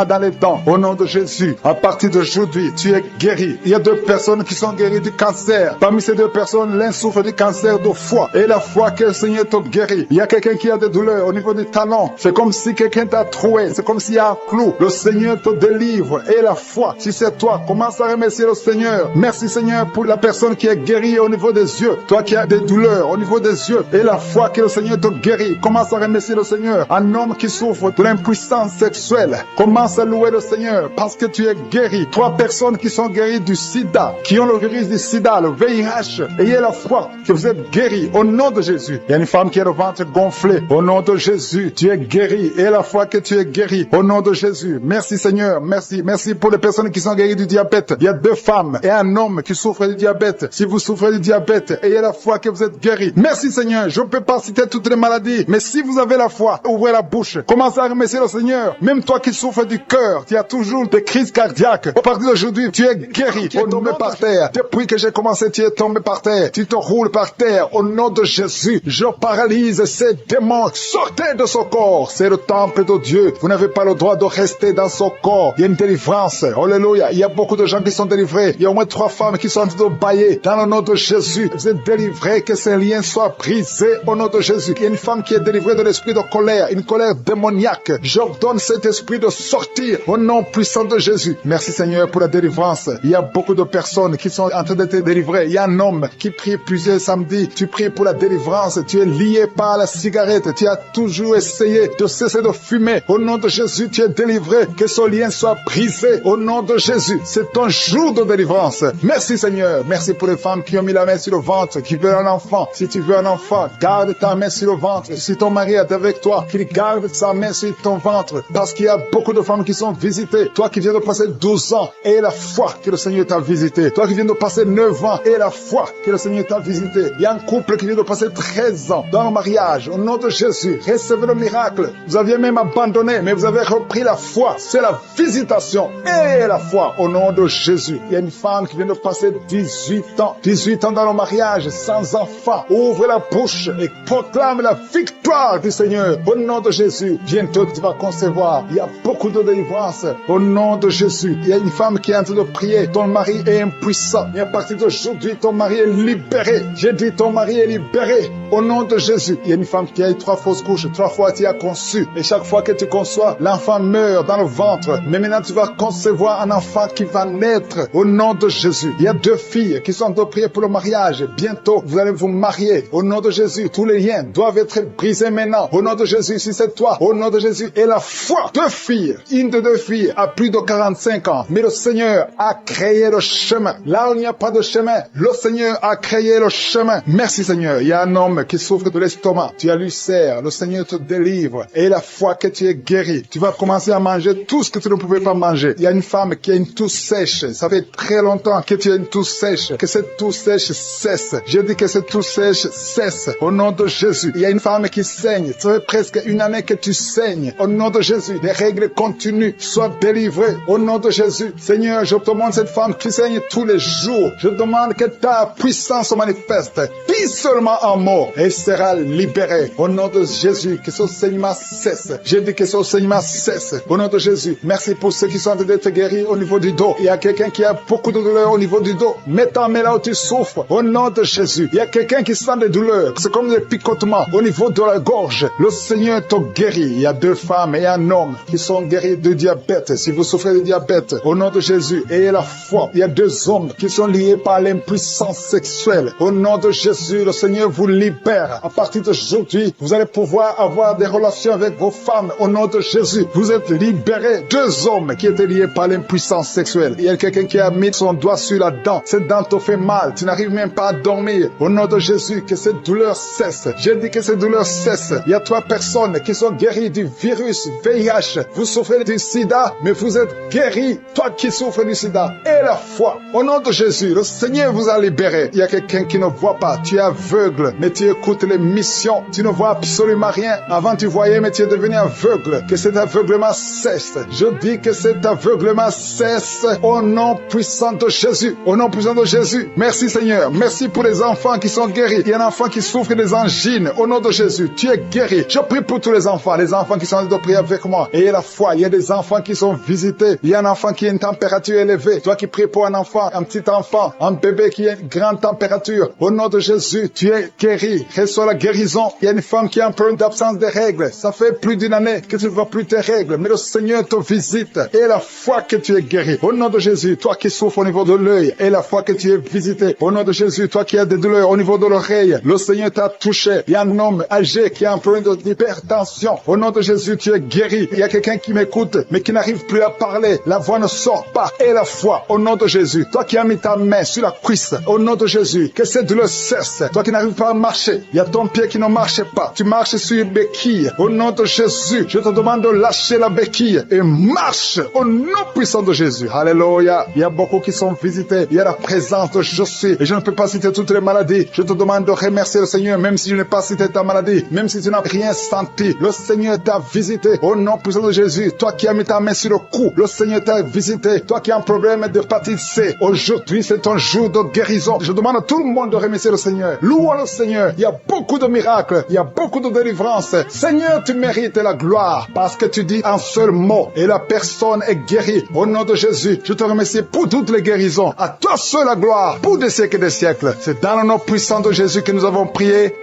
dans les dents. Au nom de Jésus, à partir d'aujourd'hui, tu es guéri. Il y a 2 personnes qui sont guéries du cancer. Parmi ces 2 personnes, l'un souffre du cancer de foie et la foi que le Seigneur te guérit. Il y a quelqu'un qui a des douleurs au niveau des talons. C'est comme si quelqu'un t'a troué. C'est comme s'il y a un clou. Le Seigneur te délivre. Et la foi, si c'est toi, commence à remercier le Seigneur. Merci Seigneur pour la personne qui est guérie au niveau des yeux. Toi qui as des douleurs au niveau des yeux. Et la foi que le Seigneur te guérit. Commence à remercier le Seigneur. Un homme qui souffre de l'impuissance sexuelle. Commence à louer le Seigneur parce que tu es guéri. 3 personnes qui sont guéries du sida, qui ont le virus du sida, le VIH. Ayez la foi que vous êtes guéris au nom de Jésus. Il y a une femme qui a le ventre gonflé. Au nom de Jésus, tu es guéri. Et la foi que tu es guéri. Au nom de Jésus. Merci Seigneur. Merci pour les personnes qui sont guéries du diabète. Il y a 2 femmes et un homme qui souffrent du diabète. Si vous souffrez du diabète, ayez la foi que vous êtes guéri. Merci Seigneur. Je ne peux pas citer toutes les maladies. Mais si vous avez la foi, ouvrez la bouche. Commencez à remercier le Seigneur. Même toi qui souffres du cœur, tu as toujours des crises cardiaques. Au partir d'aujourd'hui, tu es guéri. Tu es tombé par terre. Depuis que j'ai commencé, tu es tombé par terre. Tu te roules par terre. Au nom de Jésus, je paralyse ces démons. Sortez de ce corps. C'est le temple de Dieu. Vous n'avez pas le droit de rester dans ce corps. Il y a une délivrance. Alléluia. Il y a beaucoup de gens qui sont délivrés. Il y a au moins 3 femmes qui sont en train de bailler. Dans le nom de Jésus, vous êtes délivrés. Que ces liens soient brisés au nom de Jésus. Il y a une femme qui est délivrée de l'esprit de colère. Une colère démoniaque. J'ordonne cet esprit de sortir au nom puissant de Jésus. Merci Seigneur pour la délivrance. Il y a beaucoup de personnes qui sont en train d'être délivrées. Il y a un homme qui prie plusieurs samedis. Tu pries pour la délivrance. Tu es lié par la cigarette. Tu as toujours essayé de cesser de fumer. Au nom de Jésus, tu es délivré. Que ce lien soit brisé. Au nom de Jésus. C'est ton jour de délivrance. Merci Seigneur. Merci pour les femmes qui ont mis la main sur le ventre, qui veulent un enfant. Si tu veux un enfant, garde ta main sur le ventre. Si ton mari est avec toi, qu'il garde sa main sur ton ventre. Parce qu'il y a beaucoup de femmes qui sont visitées. Toi qui viens de passer 12 ans, et la foi que le Seigneur t'a visité. Toi qui viens de passer 9 ans, et la foi que le Seigneur t'a visité. Il y a un couple qui vient de passer 13 ans dans le mariage. Au nom de de Jésus, recevez le miracle. Vous aviez même abandonné, mais vous avez repris la foi. C'est la visitation et la foi au nom de Jésus. Il y a une femme qui vient de passer 18 ans dans le mariage, sans enfant. Ouvre la bouche et proclame la victoire du Seigneur. Au nom de Jésus, bientôt tu vas concevoir. Il y a beaucoup de délivrance. Au nom de Jésus, il y a une femme qui est en train de prier. Ton mari est impuissant. Et à partir d'aujourd'hui, ton mari est libéré. J'ai dit ton mari est libéré. Au nom de Jésus, il y a une femme qui a eu 3 fausses couches. 3 fois tu as conçu. Et chaque fois que tu conçois, l'enfant meurt dans le ventre. Mais maintenant tu vas concevoir un enfant qui va naître. Au nom de Jésus. Il y a 2 filles qui sont en train de prier pour le mariage. Bientôt, vous allez vous marier. Au nom de Jésus, tous les liens doivent être brisés maintenant. Au nom de Jésus, si c'est toi, au nom de Jésus, et la foi. 2 filles, une de 2 filles a plus de 45 ans. Mais le Seigneur a créé le chemin. Là où il n'y a pas de chemin, le Seigneur a créé le chemin. Merci Seigneur. Il y a un homme qui souffre de l'estomac. Tu as l'ulcère. Le Seigneur te délivre. Et la foi que tu es guéri. Tu vas commencer à manger tout ce que tu ne pouvais pas manger. Il y a une femme qui a une toux sèche. Ça fait très longtemps que tu as une toux sèche. Que cette toux sèche cesse. Je dis que cette toux sèche cesse. Au nom de Jésus. Il y a une femme qui saigne. Ça fait presque une année que tu saignes. Au nom de Jésus. Les règles continuent. Sois délivré. Au nom de Jésus. Seigneur, je demande cette femme qui saigne tous les jours. Je demande que ta puissance se manifeste. Dis seulement un mot et sera libérée. Au nom de Jésus. Que ce saignement cesse. Je dis que ce saignement cesse. Au nom de Jésus. Merci pour ceux qui sont en train d'être guéris au niveau du dos. Il y a quelqu'un qui a beaucoup de douleurs au niveau du dos. Mets ta main là où tu souffres. Au nom de Jésus. Il y a quelqu'un qui sent des douleurs. C'est comme des picotements au niveau de la gorge. Le Seigneur te guérit. Il y a 2 femmes et un homme qui sont guéris de diabète. Si vous souffrez de diabète, au nom de Jésus, ayez la foi. Il y a 2 hommes qui sont liés par l'impuissance sexuelle. Au nom de Jésus, le Seigneur vous libère. À partir d'aujourd'hui, vous allez pouvoir avoir des relations avec vos femmes. Au nom de Jésus, vous êtes libérés. 2 hommes qui étaient liés par l'impuissance sexuelle. Il y a quelqu'un qui a mis son doigt sur la dent. Cette dent te fait mal. Tu n'arrives même pas à dormir. Au nom de Jésus, que cette douleur cesse. J'ai dit que cette douleur cesse. Il y a 3 personnes qui sont guéries du virus VIH. Vous souffrez du sida, mais vous êtes guéris. Toi qui souffres du sida, et la foi. Au nom de Jésus, le Seigneur vous a libéré. Il y a quelqu'un qui ne voit pas. Tu es aveugle, mais tu écoutes les missions. Tu ne vois absolument rien. Avant tu voyais, mais tu es devenu aveugle. Que cet aveuglement cesse. Je dis que cet aveuglement cesse au nom puissant de Jésus. Au nom puissant de Jésus. Merci Seigneur. Merci pour les enfants qui sont guéris. Il y a un enfant qui souffre des angines. Au nom de Jésus, tu es guéri. Je prie pour tous les enfants qui sont en train de prier avec moi. Et la foi, il y a des enfants qui sont visités. Il y a un enfant qui a une température élevée. Toi qui pries pour un enfant, un petit enfant, un bébé qui a une grande température. Au nom de Jésus, tu es guéri. Reçois la guérison. Il y a une femme qui a un problème d'absence de règles. Ça fait plus d'1 année que tu ne vois plus tes règles. Mais le Seigneur te visite. Et la foi que tu es guéri. Au nom de Jésus, toi qui souffres au niveau de l'œil. Et la foi que tu es visité. Au nom de Jésus, toi qui as des douleurs au niveau de l'oreille. Le Seigneur t'a touché. Il y a un homme âgé qui a un problème d'hypertension. Au nom de Jésus, tu es guéri. Il y a quelqu'un qui m'écoute, mais qui n'arrive plus à parler. La voix ne sort pas. Et la foi, au nom de Jésus. Toi qui as mis ta main sur la cuisse. Au nom de Jésus, que cette douleur cesse. Toi qui n'arrives pas à marcher. Il y a ton pied qui ne marche pas. Tu marches sur une béquille. Au nom de Jésus, je te demande de lâcher la béquille et marche au nom puissant de Jésus. Alléluia. Il y a beaucoup qui sont visités. Il y a la présence de Jésus. Et je ne peux pas citer toutes les maladies. Je te demande de remercier le Seigneur, même si je n'ai pas cité ta maladie, même si tu n'as rien senti. Le Seigneur t'a visité au nom puissant de Jésus. Toi qui as mis ta main sur le cou, le Seigneur t'a visité. Toi qui as un problème d'hépatite C, aujourd'hui c'est ton jour de guérison. Je demande à tout le monde de remercier le Seigneur. Louons le Seigneur. Il y a beaucoup de miracles. Il y a beaucoup de délivrances. Seigneur, tu mérites la gloire parce que tu dis un seul mot et la personne est guérie. Au nom de Jésus, je te remercie pour toutes les guérisons. À toi seul la gloire pour des siècles et des siècles. C'est dans le nom puissant de Jésus que nous avons prié.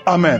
Amen.